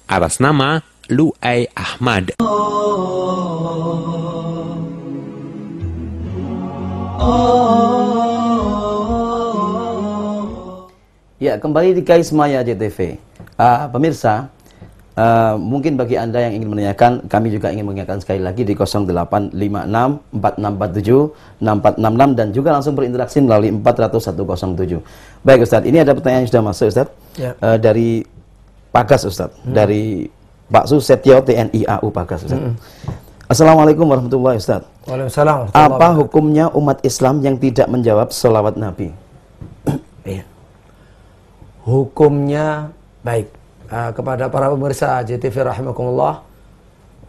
atas nama Lu'ai Ahmad. Ya, kembali di Kais Maya JTV. Pemirsa, mungkin bagi Anda yang ingin menanyakan, kami juga ingin mengingatkan sekali lagi di 0856 4647 6466 dan juga langsung berinteraksi melalui 40107. Baik Ustadz, ini ada pertanyaan yang sudah masuk Ustadz. Ya. Dari Pagas Ustadz, dari Pak Susetyo TNI AU Pagas Ustadz. Assalamualaikum warahmatullahi wabarakatuh. Waalaikumsalam. Apa hukumnya umat Islam yang tidak menjawab sholawat Nabi? Hukumnya baik. Kepada para pemirsa JTV rahimakumullah,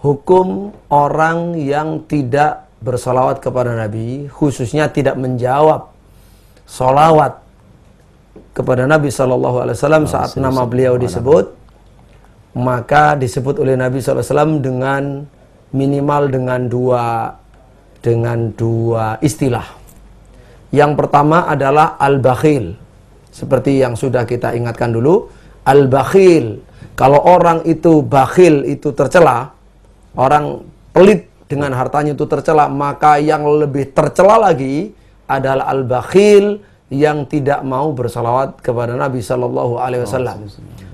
hukum orang yang tidak bersolawat kepada Nabi, khususnya tidak menjawab solawat kepada Nabi SAW saat nama beliau disebut, maka disebut oleh Nabi SAW dengan minimal dengan dua istilah. Yang pertama adalah al-bakhil, seperti yang sudah kita ingatkan dulu. Al-bakhil, kalau orang itu bakhil itu tercela, orang pelit dengan hartanya itu tercela, maka yang lebih tercela lagi adalah al-bakhil yang tidak mau bersalawat kepada Nabi SAW.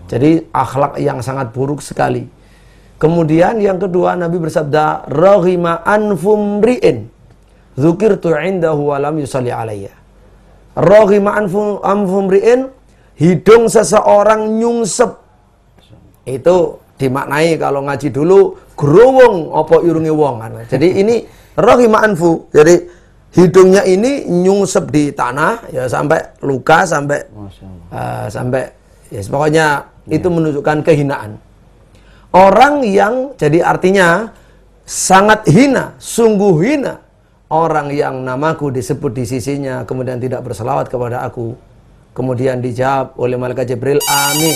Jadi akhlak yang sangat buruk sekali. Kemudian yang kedua, Nabi bersabda, raghima anfum ri'in dzukirtu indahu wa lam yusalli alayya. Raghima anfum ri'in, hidung seseorang nyungsep. Itu dimaknai kalau ngaji dulu growong apa irunge wong. Jadi ini raghima anfu. Jadi hidungnya ini nyungsep di tanah ya sampai luka, sampai ya pokoknya itu menunjukkan kehinaan. Orang yang jadi artinya sangat hina, sungguh hina orang yang namaku disebut di sisinya kemudian tidak berselawat kepada aku. Kemudian dijawab oleh malaikat Jibril, amin.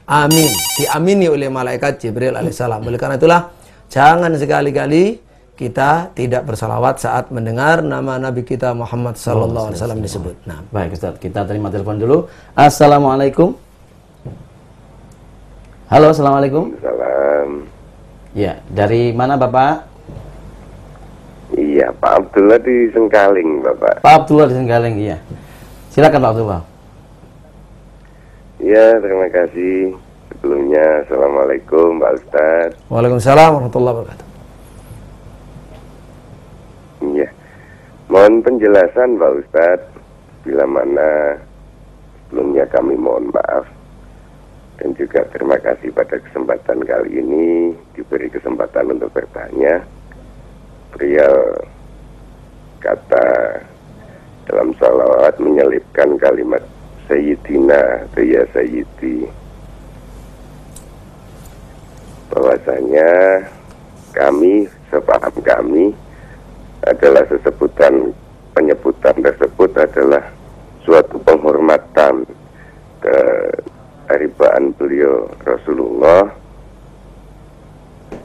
Amin. Diamini oleh malaikat Jibril alaihissalam. Oleh karena itulah, jangan sekali-kali kita tidak bersalawat saat mendengar nama Nabi kita Muhammad sallallahu alaihi wasallam disebut. Nah, baik Ustaz, kita terima telepon dulu. Assalamualaikum. Halo, assalamualaikum. Salam. Ya, dari mana Bapak? Iya, Pak Abdullah di Sengkaling, Bapak. Pak Abdullah di Sengkaling, iya. Silakan Pak Abdullah. Ya, terima kasih. Sebelumnya, Assalamualaikum Pak Ustaz. Waalaikumsalam warahmatullahi wabarakatuh. Iya, mohon penjelasan Pak Ustaz. Bila mana sebelumnya kami mohon maaf. Dan juga terima kasih pada kesempatan kali ini diberi kesempatan untuk bertanya. Beliau kata dalam salawat menyelipkan kalimat Sayyidina atau ya Sayyidi, bahwasanya kami, sepaham kami adalah penyebutan tersebut adalah suatu penghormatan keharibaan beliau Rasulullah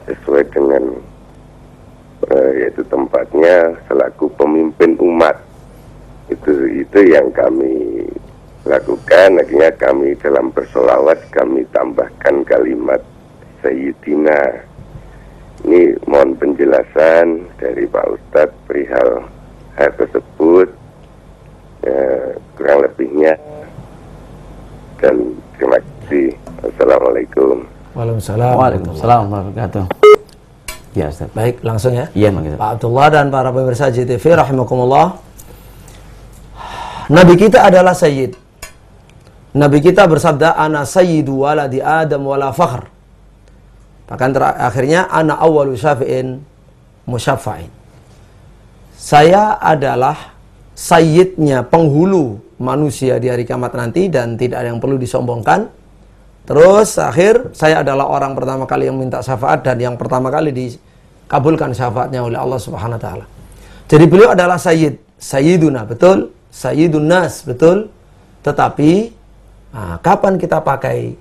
sesuai dengan yaitu tempatnya selaku pemimpin umat. Itu yang kami lakukan. Akhirnya kami dalam bersolawat kami tambahkan kalimat Sayyidina. Ini mohon penjelasan dari Pak Ustadz perihal hal tersebut, kurang lebihnya, dan terima kasih. Assalamualaikum. Waalaikumsalam. Waalaikumsalam warahmatullahi wabarakatuh. Ya, Ustaz. Baik, langsung ya. Iya, begitu. Pak Abdullah dan para pemirsa JTV rahimakumullah. Nabi kita adalah sayyid. Nabi kita bersabda, ana sayyidu waladi Adam wala fakhr. Bahkan akhirnya ana awwalu syafi'in musyaffa'in. Saya adalah sayyidnya, penghulu manusia di hari kiamat nanti, dan tidak ada yang perlu disombongkan. Terus akhir, saya adalah orang pertama kali yang minta syafaat dan yang pertama kali dikabulkan syafaatnya oleh Allah Subhanahu wa taala. Jadi beliau adalah sayyid, sayyiduna, betul, sayyidun nas, betul. Tetapi kapan kita pakai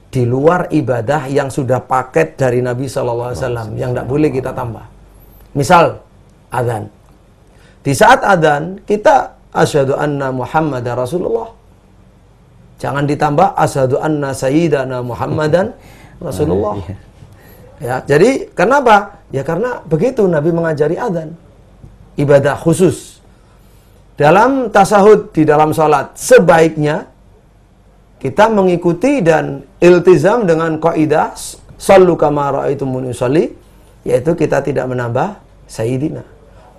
di luar ibadah yang sudah paket dari Nabi sallallahu alaihi wasallam yang tidak boleh kita tambah. Misal adzan. Di saat adzan kita asyhadu anna Muhammadar Rasulullah. Jangan ditambah asyhadu anna sayyidana Muhammadan Rasulullah. Ya, jadi kenapa? Ya karena begitu Nabi mengajari adzan. Ibadah khusus. Dalam tasahud di dalam salat sebaiknya kita mengikuti dan iltizam dengan kaidah sallu kama raaitumuni usolli, yaitu kita tidak menambah sayyidina.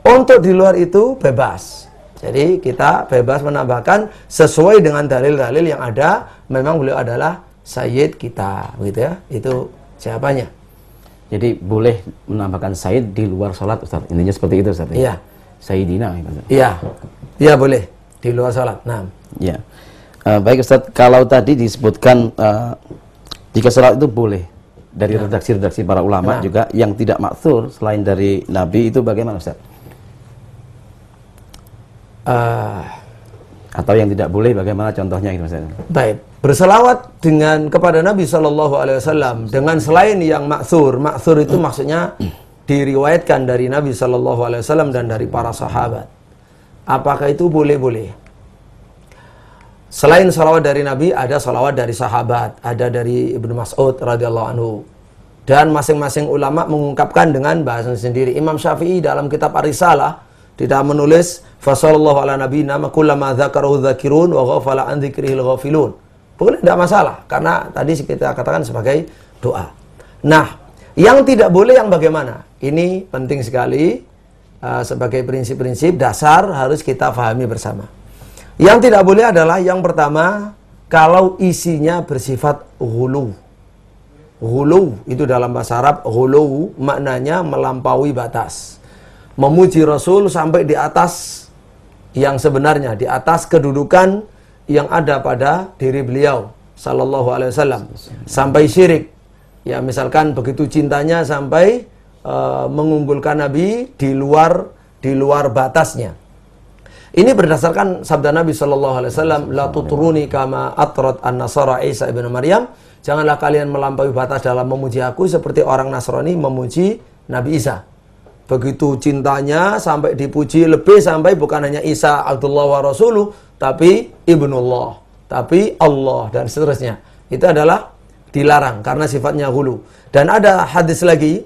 Untuk di luar itu bebas. Jadi kita bebas menambahkan sesuai dengan dalil-dalil yang ada. Memang beliau adalah sayyid kita, gitu ya. Itu jawabannya. Jadi boleh menambahkan sayyid di luar sholat, Ustaz. Intinya seperti itu, Ustaz. Iya. Sayyidina. Iya. Iya boleh di luar sholat. Nah. Ya. Baik, Ustaz. Kalau tadi disebutkan jika sholat itu boleh dari redaksi-redaksi para ulama juga yang tidak maksur selain dari Nabi, itu bagaimana, Ustaz? Atau yang tidak boleh, bagaimana contohnya gitu, Mas? Baik, berselawat kepada Nabi Shallallahu Alaihi Wasallam dengan selain yang maksur itu maksudnya diriwayatkan dari Nabi Shallallahu Alaihi Wasallam dan dari para sahabat. Apakah itu boleh? Selain salawat dari Nabi, ada salawat dari sahabat, ada dari Ibnu Mas'ud radhiyallahu anhu, dan masing-masing ulama mengungkapkan dengan bahasa sendiri. Imam Syafi'i dalam kitab Ar-Risalah tidak menulis fasallallahu ala nabiyina kullama dzakarahu dzakirun wa ghafala an dzikrihil ghafilun. Boleh, tidak masalah, karena tadi kita katakan sebagai doa. Nah, yang tidak boleh yang bagaimana? Ini penting sekali, sebagai prinsip-prinsip dasar harus kita pahami bersama. Yang tidak boleh adalah yang pertama, kalau isinya bersifat ghulu. Ghulu itu dalam bahasa Arab, ghulu maknanya melampaui batas. Memuji Rasul sampai di atas yang sebenarnya, di atas kedudukan yang ada pada diri beliau sallallahu alaihi wasallam, sampai syirik. Ya, misalkan begitu cintanya sampai mengunggulkan Nabi di luar batasnya. Ini berdasarkan sabda Nabi sallallahu alaihi wasallam, la tutruni kama atrat an-nasara Isa ibn Maryam. Janganlah kalian melampaui batas dalam memuji aku seperti orang Nasrani memuji Nabi Isa. Begitu cintanya sampai dipuji, lebih sampai bukan hanya Isa Abdullah wa Rasuluh, tapi Ibnullah, tapi Allah, dan seterusnya. Itu adalah dilarang karena sifatnya ghulu. Dan ada hadis lagi,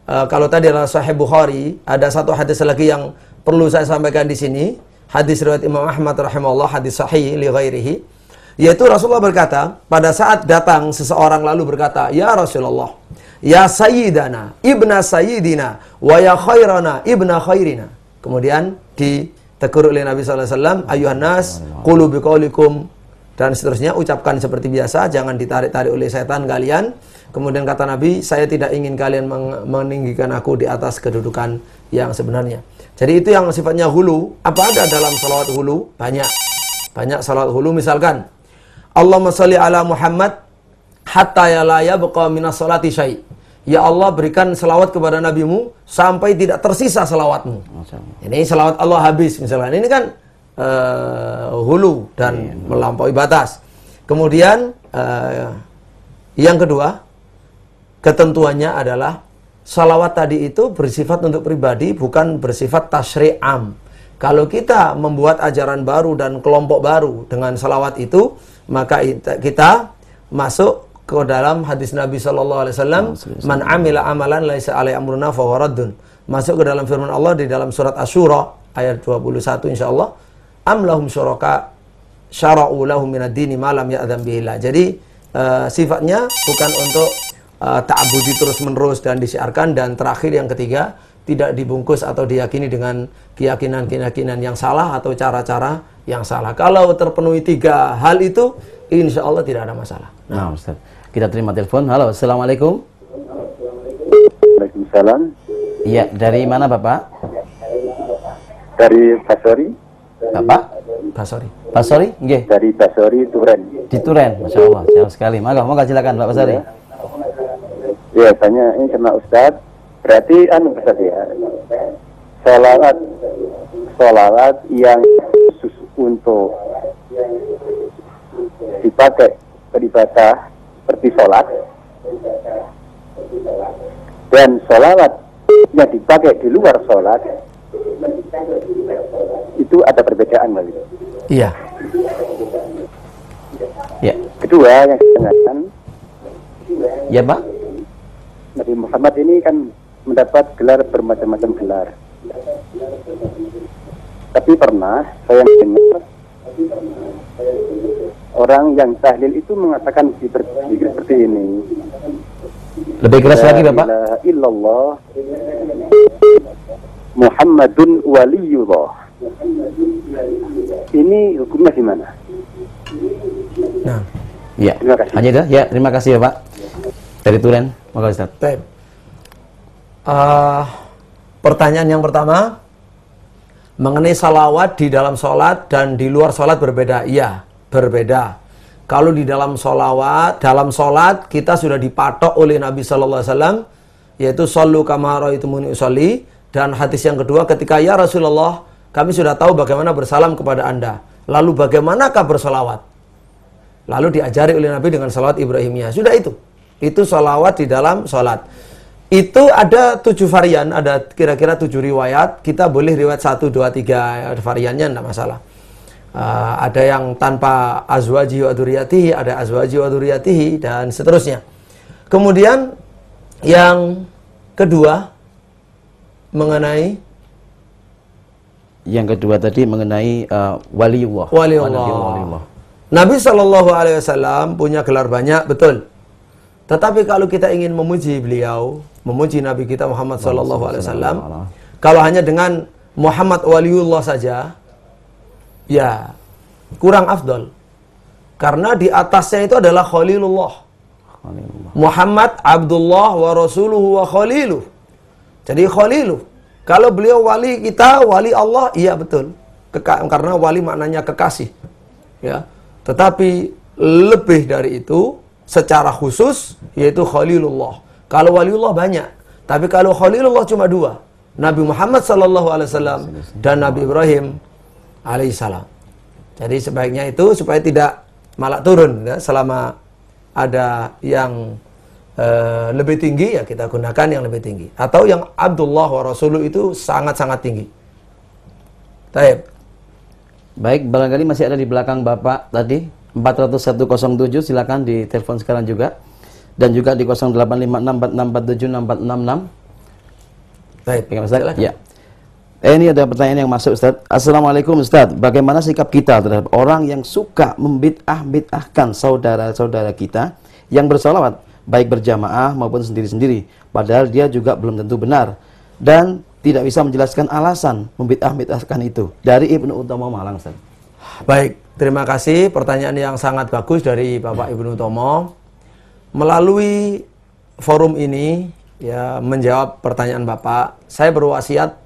kalau tadi adalah Sahih Bukhari, ada satu hadis lagi yang perlu saya sampaikan di sini. Hadis riwayat Imam Ahmad rahimahullah, hadis sahih li ghairihi, yaitu Rasulullah berkata, pada saat datang seseorang lalu berkata, ya Rasulullah, ya sayyidana, ibna sayyidina, wa ya khairana, ibna khairina. Kemudian ditegur oleh Nabi SAW, ayuhan nas, qulu biqaulikum, dan seterusnya, ucapkan seperti biasa, jangan ditarik-tarik oleh setan kalian. Kemudian kata Nabi, saya tidak ingin kalian meninggikan aku di atas kedudukan yang sebenarnya. Jadi itu yang sifatnya hulu. Apa ada dalam salawat hulu? Banyak salawat hulu, misalkan Allahumma sholli ala Muhammad hatta ya la yabqa minas sholati syai'. Ya Allah, berikan selawat kepada nabimu sampai tidak tersisa selawatmu. Ini selawat Allah habis misalkan. Ini kan hulu dan melampaui batas. Kemudian yang kedua, ketentuannya adalah salawat tadi itu bersifat untuk pribadi, bukan bersifat tasyri'am. Kalau kita membuat ajaran baru dan kelompok baru dengan salawat itu, maka kita masuk ke dalam hadis Nabi SAW, man amila amalan laisa alai amruna fahuwa raddun. Masuk ke dalam firman Allah di dalam surat Asy-Syura ayat 21 insyaallah, am lahum syuraka syara'u lahum minad dini ma lam ya'dzan bihillah. Jadi sifatnya bukan untuk ta'abbudi terus-menerus dan disiarkan, dan terakhir yang ketiga, tidak dibungkus atau diyakini dengan keyakinan-keyakinan yang salah atau cara-cara yang salah. Kalau terpenuhi 3 hal itu, insya Allah tidak ada masalah. Nah, Ustaz, kita terima telepon. Halo, assalamualaikum. Waalaikumsalam. Iya, dari mana Bapak? Dari Basori. Bapak? Basori. Basori? Nggih. Dari Basori, Turen. Di Turen, Masya Allah, jauh sekali. Monggo silakan Pak Basori. Ya, tanya ini sama Ustadz. Berarti Ustadz ya, sholawat yang khusus untuk dipakai beribadah seperti sholat, dan sholawat yang dipakai di luar sholat itu ada perbedaan lagi. Iya. Ya. Kedua yang saya tanyakan, ya Pak, Nabi Muhammad ini kan mendapat gelar bermacam-macam gelar. Tapi pernah saya dengar orang yang tahlil itu mengatakan seperti ini. Lebih keras lagi Bapak. La ilaha illallah Muhammadun waliyullah. Ini hukumnya gimana? Nah, ya. Terima kasih. Hanya itu. Ya, terima kasih Bapak. Dari Turen. Monggo Ustaz. Pertanyaan yang pertama mengenai salawat di dalam sholat dan di luar sholat berbeda. Iya, berbeda. Kalau di dalam sholat kita sudah dipatok oleh Nabi Sallallahu Alaihi Wasallam, yaitu sallu kama ra'aitumuni usolli. Dan hadis yang kedua, ketika ya Rasulullah, kami sudah tahu bagaimana bersalam kepada Anda, lalu bagaimanakah bersalawat? Lalu diajari oleh Nabi dengan salawat Ibrahimiyah. Sudah itu salawat di dalam sholat. Itu ada 7 varian, ada kira-kira 7 riwayat. Kita boleh riwayat 1, 2, 3 variannya, tidak masalah. Ada yang tanpa azwaji wa dzurriyyatihi, ada azwaji wa dzurriyyatihi, dan seterusnya. Kemudian yang kedua mengenai tadi mengenai waliullah. Waliullah. Nabi SAW punya gelar banyak, betul. Tetapi kalau kita ingin memuji beliau, memuji Nabi kita Muhammad SAW, kalau hanya dengan Muhammad waliullah saja, ya kurang afdol. Karena di atasnya itu adalah Khalilullah. Muhammad Abdullah wa Rasuluhu wa Khaliluh. Jadi Khaliluh. Kalau beliau wali kita, wali Allah, iya betul. Karena wali maknanya kekasih. Ya. Tetapi lebih dari itu, secara khusus, yaitu Khalilullah. Kalau waliullah banyak. Tapi kalau Khalilullah cuma 2. Nabi Muhammad SAW dan Nabi Ibrahim alaihissalam. Jadi sebaiknya itu supaya tidak malah turun. Ya, selama ada yang lebih tinggi, ya kita gunakan yang lebih tinggi. Atau yang Abdullah wa Rasuluh itu sangat-sangat tinggi. Baik, barangkali masih ada di belakang Bapak tadi 40107, silakan di telepon sekarang juga, dan juga di 085646476466. Baik, Ustaz. Ya. Ini ada pertanyaan yang masuk Ustaz. Assalamualaikum Ustaz, bagaimana sikap kita terhadap orang yang suka membid'ah-bid'ahkan saudara-saudara kita yang bersolawat, baik berjamaah maupun sendiri-sendiri, padahal dia juga belum tentu benar dan tidak bisa menjelaskan alasan membid'ah-bid'ahkan itu. Dari Ibnu Utomo Malang, Ustaz. Baik, terima kasih. Pertanyaan yang sangat bagus dari Bapak Ibnu Utomo. Melalui forum ini, ya, menjawab pertanyaan Bapak, saya berwasiat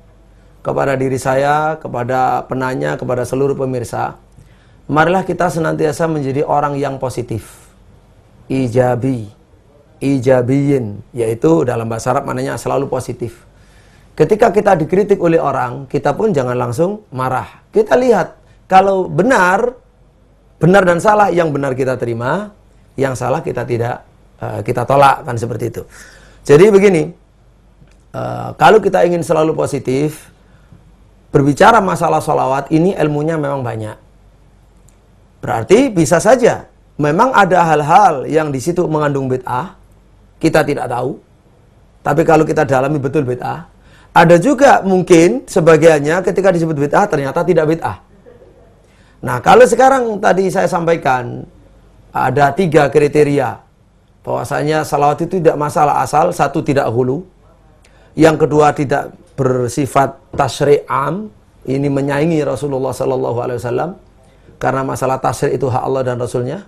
kepada diri saya, kepada penanya, kepada seluruh pemirsa, marilah kita senantiasa menjadi orang yang positif, ijabiyin, yaitu dalam bahasa Arab maknanya selalu positif. Ketika kita dikritik oleh orang, kita pun jangan langsung marah. Kita lihat, kalau benar dan salah, yang benar kita terima, yang salah kita tidak, kita tolak, kan seperti itu. Jadi begini, kalau kita ingin selalu positif, berbicara masalah sholawat ini ilmunya memang banyak. Berarti bisa saja memang ada hal-hal yang di situ mengandung bid'ah, kita tidak tahu. Tapi kalau kita dalami betul bid'ah. Ada juga mungkin sebagiannya ketika disebut bid'ah ternyata tidak bid'ah. Nah, kalau sekarang tadi saya sampaikan ada 3 kriteria. Bahwasanya salawat itu tidak masalah asal, satu tidak hulu. Yang kedua tidak bersifat tasyri'am, ini menyaingi Rasulullah SAW karena masalah tasyri' itu hak Allah dan Rasulnya.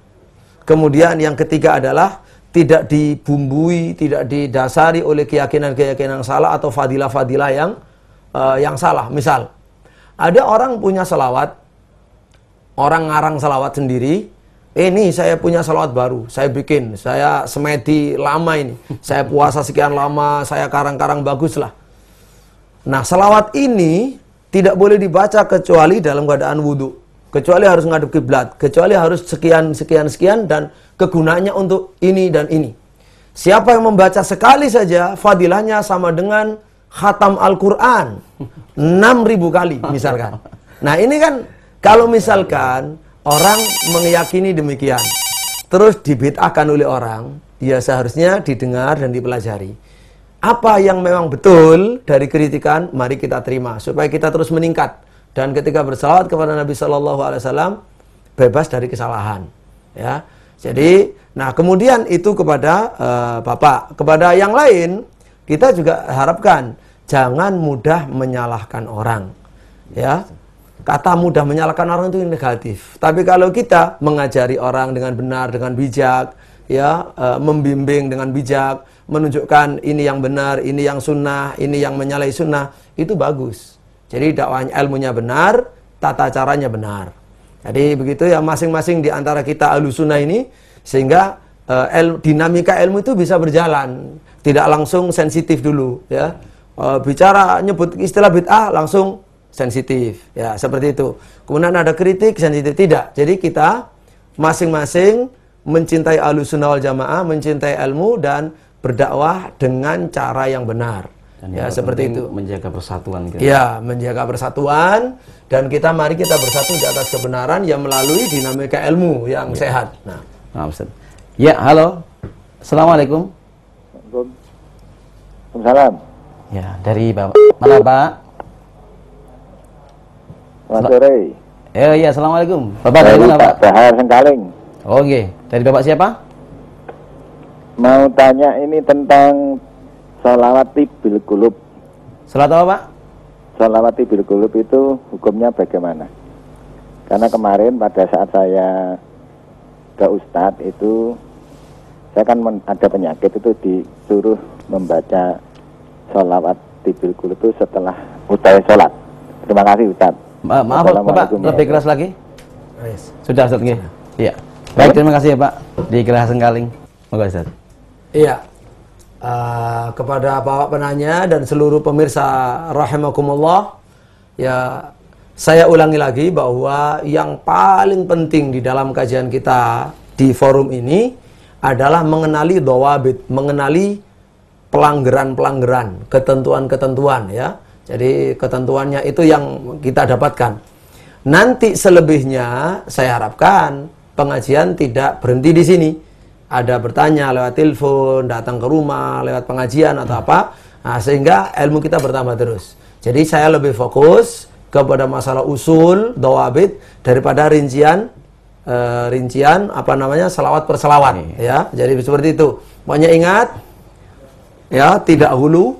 Kemudian yang ketiga adalah tidak dibumbui, tidak didasari oleh keyakinan-keyakinan salah atau fadilah-fadilah yang salah. Misal, ada orang punya salawat, orang ngarang salawat sendiri, ini saya punya salawat baru, saya bikin, saya semedi lama ini, saya puasa sekian lama, saya karang-karang bagus lah. Nah, salawat ini tidak boleh dibaca kecuali dalam keadaan wudhu, kecuali harus ngadep kiblat, kecuali harus sekian dan kegunaannya untuk ini dan ini. Siapa yang membaca sekali saja, fadilahnya sama dengan khatam Al-Quran 6.000 kali misalkan. Nah, ini kan kalau misalkan orang meyakini demikian, terus dibid'ahkan oleh orang, ya seharusnya didengar dan dipelajari. Apa yang memang betul dari kritikan, mari kita terima supaya kita terus meningkat. Dan ketika bersalawat kepada Nabi SAW, bebas dari kesalahan. Ya, jadi, nah kemudian itu kepada Bapak, kepada yang lain kita juga harapkan jangan mudah menyalahkan orang. Ya, kata mudah menyalahkan orang itu negatif. Tapi kalau kita mengajari orang dengan benar, dengan bijak, ya, membimbing dengan bijak, menunjukkan ini yang benar, ini yang sunnah, ini yang menyalahi sunnah, itu bagus. Jadi dakwahnya, ilmunya benar, tata caranya benar. Jadi begitu ya, masing-masing di antara kita ahlussunnah ini, sehingga dinamika ilmu itu bisa berjalan, tidak langsung sensitif dulu, ya. Bicara nyebut istilah bid'ah langsung sensitif, ya seperti itu. Kemudian ada kritik sensitif, tidak. Jadi kita masing-masing mencintai ahlussunnah wal jamaah, mencintai ilmu dan berdakwah dengan cara yang benar. Dan ya seperti itu, menjaga persatuan gitu. Ya, menjaga persatuan, dan mari kita bersatu di atas kebenaran yang melalui dinamika ilmu yang sehat. Nah, Ustaz. Ya, halo. Assalamualaikum. Waalaikumsalam. Ya, dari Bapak. Mana, Pak? Selamat sore. Iya, assalamualaikum. Bapak dari mana, Pak? Bahar Sengkaling. Oke, dari Bapak siapa? Mau tanya ini tentang sholawati bil qulub. Salat apa, Pak? Sholawati bil qulub itu hukumnya bagaimana? Karena kemarin pada saat saya ke Ustadz itu, saya kan ada penyakit itu disuruh membaca sholawati bil qulub itu setelah usai sholat. Terima kasih Ustadz. Maaf Bapak, lebih keras lagi? Sudah Ustadz, iya. Baik, terima kasih ya Pak. Di Gerah Sengkaling. Moga Ustadz. Iya. Kepada Bapak penanya dan seluruh pemirsa rahimakumullah, ya saya ulangi lagi bahwa yang paling penting di dalam kajian kita di forum ini adalah mengenali dhawabit, mengenali pelanggaran-pelanggaran, ketentuan-ketentuan, ya. Jadi ketentuannya itu yang kita dapatkan. Nanti selebihnya saya harapkan pengajian tidak berhenti di sini. Ada bertanya lewat telepon, datang ke rumah, lewat pengajian atau apa. Nah, sehingga ilmu kita bertambah terus. Jadi saya lebih fokus kepada masalah usul, dhawabit, daripada rincian selawat per selawat, ya. Jadi seperti itu. Pokoknya ingat, ya, tidak hulu,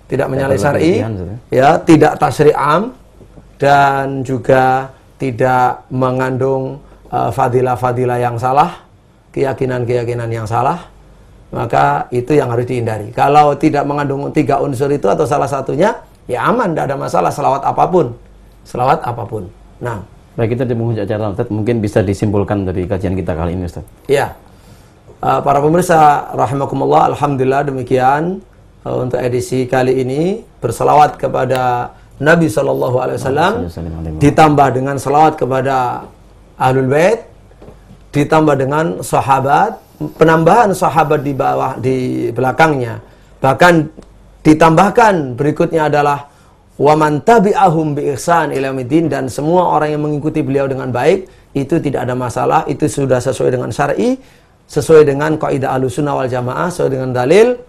tidak menyalahi syar'i, ya, tidak tasyri'am, dan juga tidak mengandung fadilah-fadilah yang salah, keyakinan-keyakinan yang salah, maka itu yang harus dihindari. Kalau tidak mengandung 3 unsur itu atau salah satunya, ya aman, tidak ada masalah, selawat apapun. Nah, baik, kita di penghujung acara Ustaz, mungkin bisa disimpulkan dari kajian kita kali ini Ustaz. Iya. Para pemirsa rahimakumullah, alhamdulillah demikian untuk edisi kali ini, berselawat kepada Nabi SAW ditambah dengan selawat kepada Ahlul Bait, ditambah dengan sahabat, penambahan sahabat di belakangnya, bahkan ditambahkan berikutnya adalah wa man tabi'ahum bi ihsan ila yaumiddin, dan semua orang yang mengikuti beliau dengan baik itu tidak ada masalah, itu sudah sesuai dengan syar'i, sesuai dengan kaidah Ahlussunnah wal Jamaah, sesuai dengan dalil.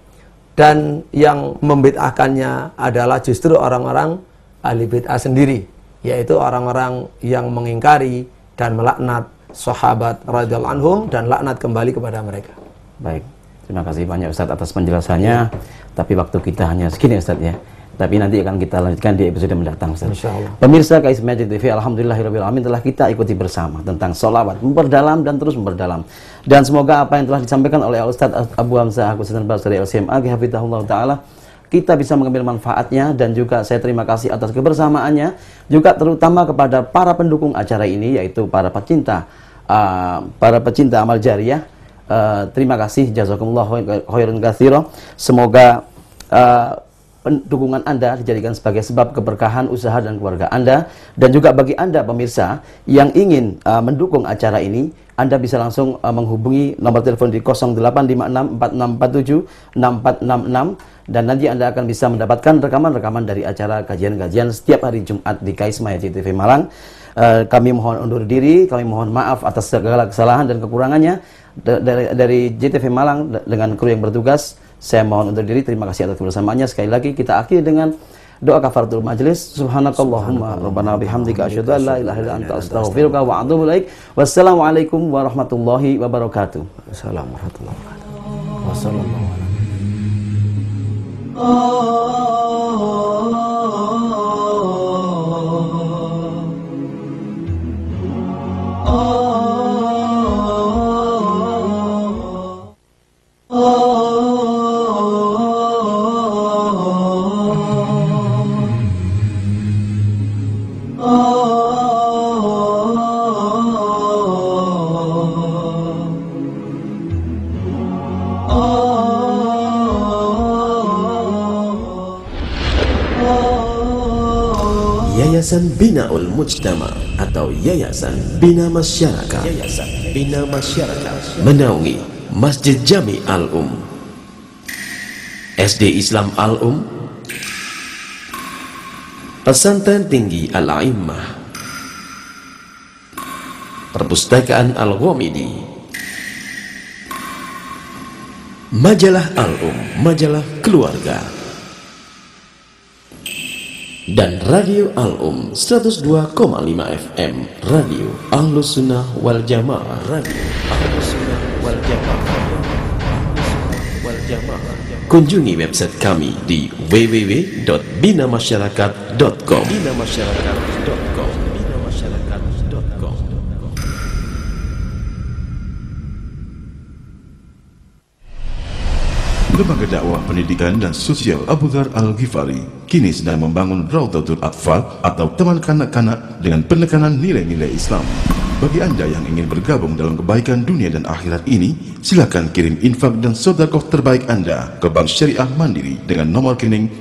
Dan yang membid'ahkannya adalah justru orang-orang ahli bid'ah sendiri, yaitu orang-orang yang mengingkari dan melaknat sahabat radhiyallahu anhum dan laknat kembali kepada mereka. Baik, terima kasih banyak Ustadz atas penjelasannya. Tapi waktu kita hanya segini Ustadz ya. Tapi nanti akan kita lanjutkan di episode mendatang Ustaz. Insyaallah. Pemirsa KSMA TV, alhamdulillahirabbil alamin, telah kita ikuti bersama tentang sholawat, memperdalam dan terus memperdalam. Dan semoga apa yang telah disampaikan oleh Ustaz Abu Hamzah Agus Hasan dari LCMA hafizahullah taala, kita bisa mengambil manfaatnya. Dan juga saya terima kasih atas kebersamaannya, juga terutama kepada para pendukung acara ini, yaitu para pecinta amal jariyah. Terima kasih, jazakumullah khairan katsira. Semoga dukungan Anda dijadikan sebagai sebab keberkahan usaha dan keluarga Anda. Dan juga bagi Anda pemirsa yang ingin mendukung acara ini, Anda bisa langsung menghubungi nomor telepon di 085646476466, dan nanti Anda akan bisa mendapatkan rekaman-rekaman dari acara kajian-kajian setiap hari Jumat di KSMA JTV Malang. Kami mohon undur diri, kami mohon maaf atas segala kesalahan dan kekurangannya. Dari JTV Malang dengan kru yang bertugas, saya mohon undur diri. Terima kasih atas kebersamaannya. Sekali lagi kita akhiri dengan doa kafaratul majelis. Subhanakallahumma rabbana bihamdika asyhadu an la ilaha illa anta astaghfiruka wa atubu ilaik. Wassalamualaikum warahmatullahi wabarakatuh. Wassalamualaikum warahmatullahi wabarakatuh. Wassalamualaikum. Yayasan Binaul Mujtama atau Yayasan Bina Masyarakat, menaungi Masjid Jami Al-Um, SD Islam Al-Um, Pesantren Tinggi Al-A'immah, Perpustakaan Al-Ghamidi, Majalah Al-Um, majalah keluarga, dan Radio Al-Um 102,5 FM, Radio Ahlussunnah wal Jamaah, Radio Ahlussunnah wal Jamaah. Kunjungi website kami di www.binamasyarakat.com. Lembaga Dakwah Pendidikan dan Sosial Abu Dzar Al-Ghifari kini sedang membangun Raudhatul Atfal atau teman kanak-kanak dengan penekanan nilai-nilai Islam. Bagi Anda yang ingin bergabung dalam kebaikan dunia dan akhirat ini, silakan kirim infak dan sedekah terbaik Anda ke Bank Syariah Mandiri dengan nomor rekening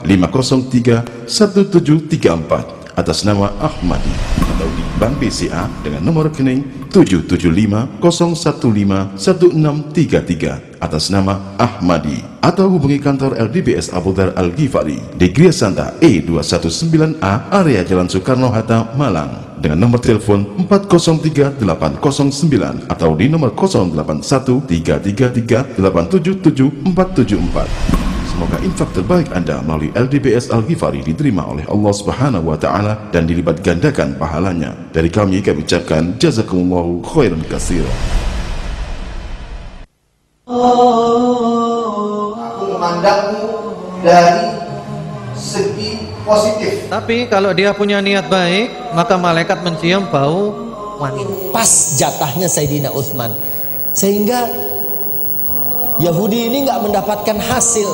704-503-1734 atas nama Ahmadi, atau di Bank BCA dengan nomor rekening 775-015-1633 atas nama Ahmadi, atau hubungi kantor LDBS Abu Dzar Al-Ghifari di Gria Santa E219A, area Jalan Soekarno-Hatta, Malang dengan nomor telepon 403809 atau di nomor 081333877474. Semoga infak terbaik Anda melalui LDBS Al-Ghifari diterima oleh Allah Subhanahu wa taala dan dilipat gandakan pahalanya. Dari kami ucapkan jazakumullahu khairan katsira. Aku memandangmu dari segi positif. Tapi kalau dia punya niat baik, maka malaikat mencium bau wangi. Pas jatahnya Sayyidina Utsman, sehingga Yahudi ini nggak mendapatkan hasil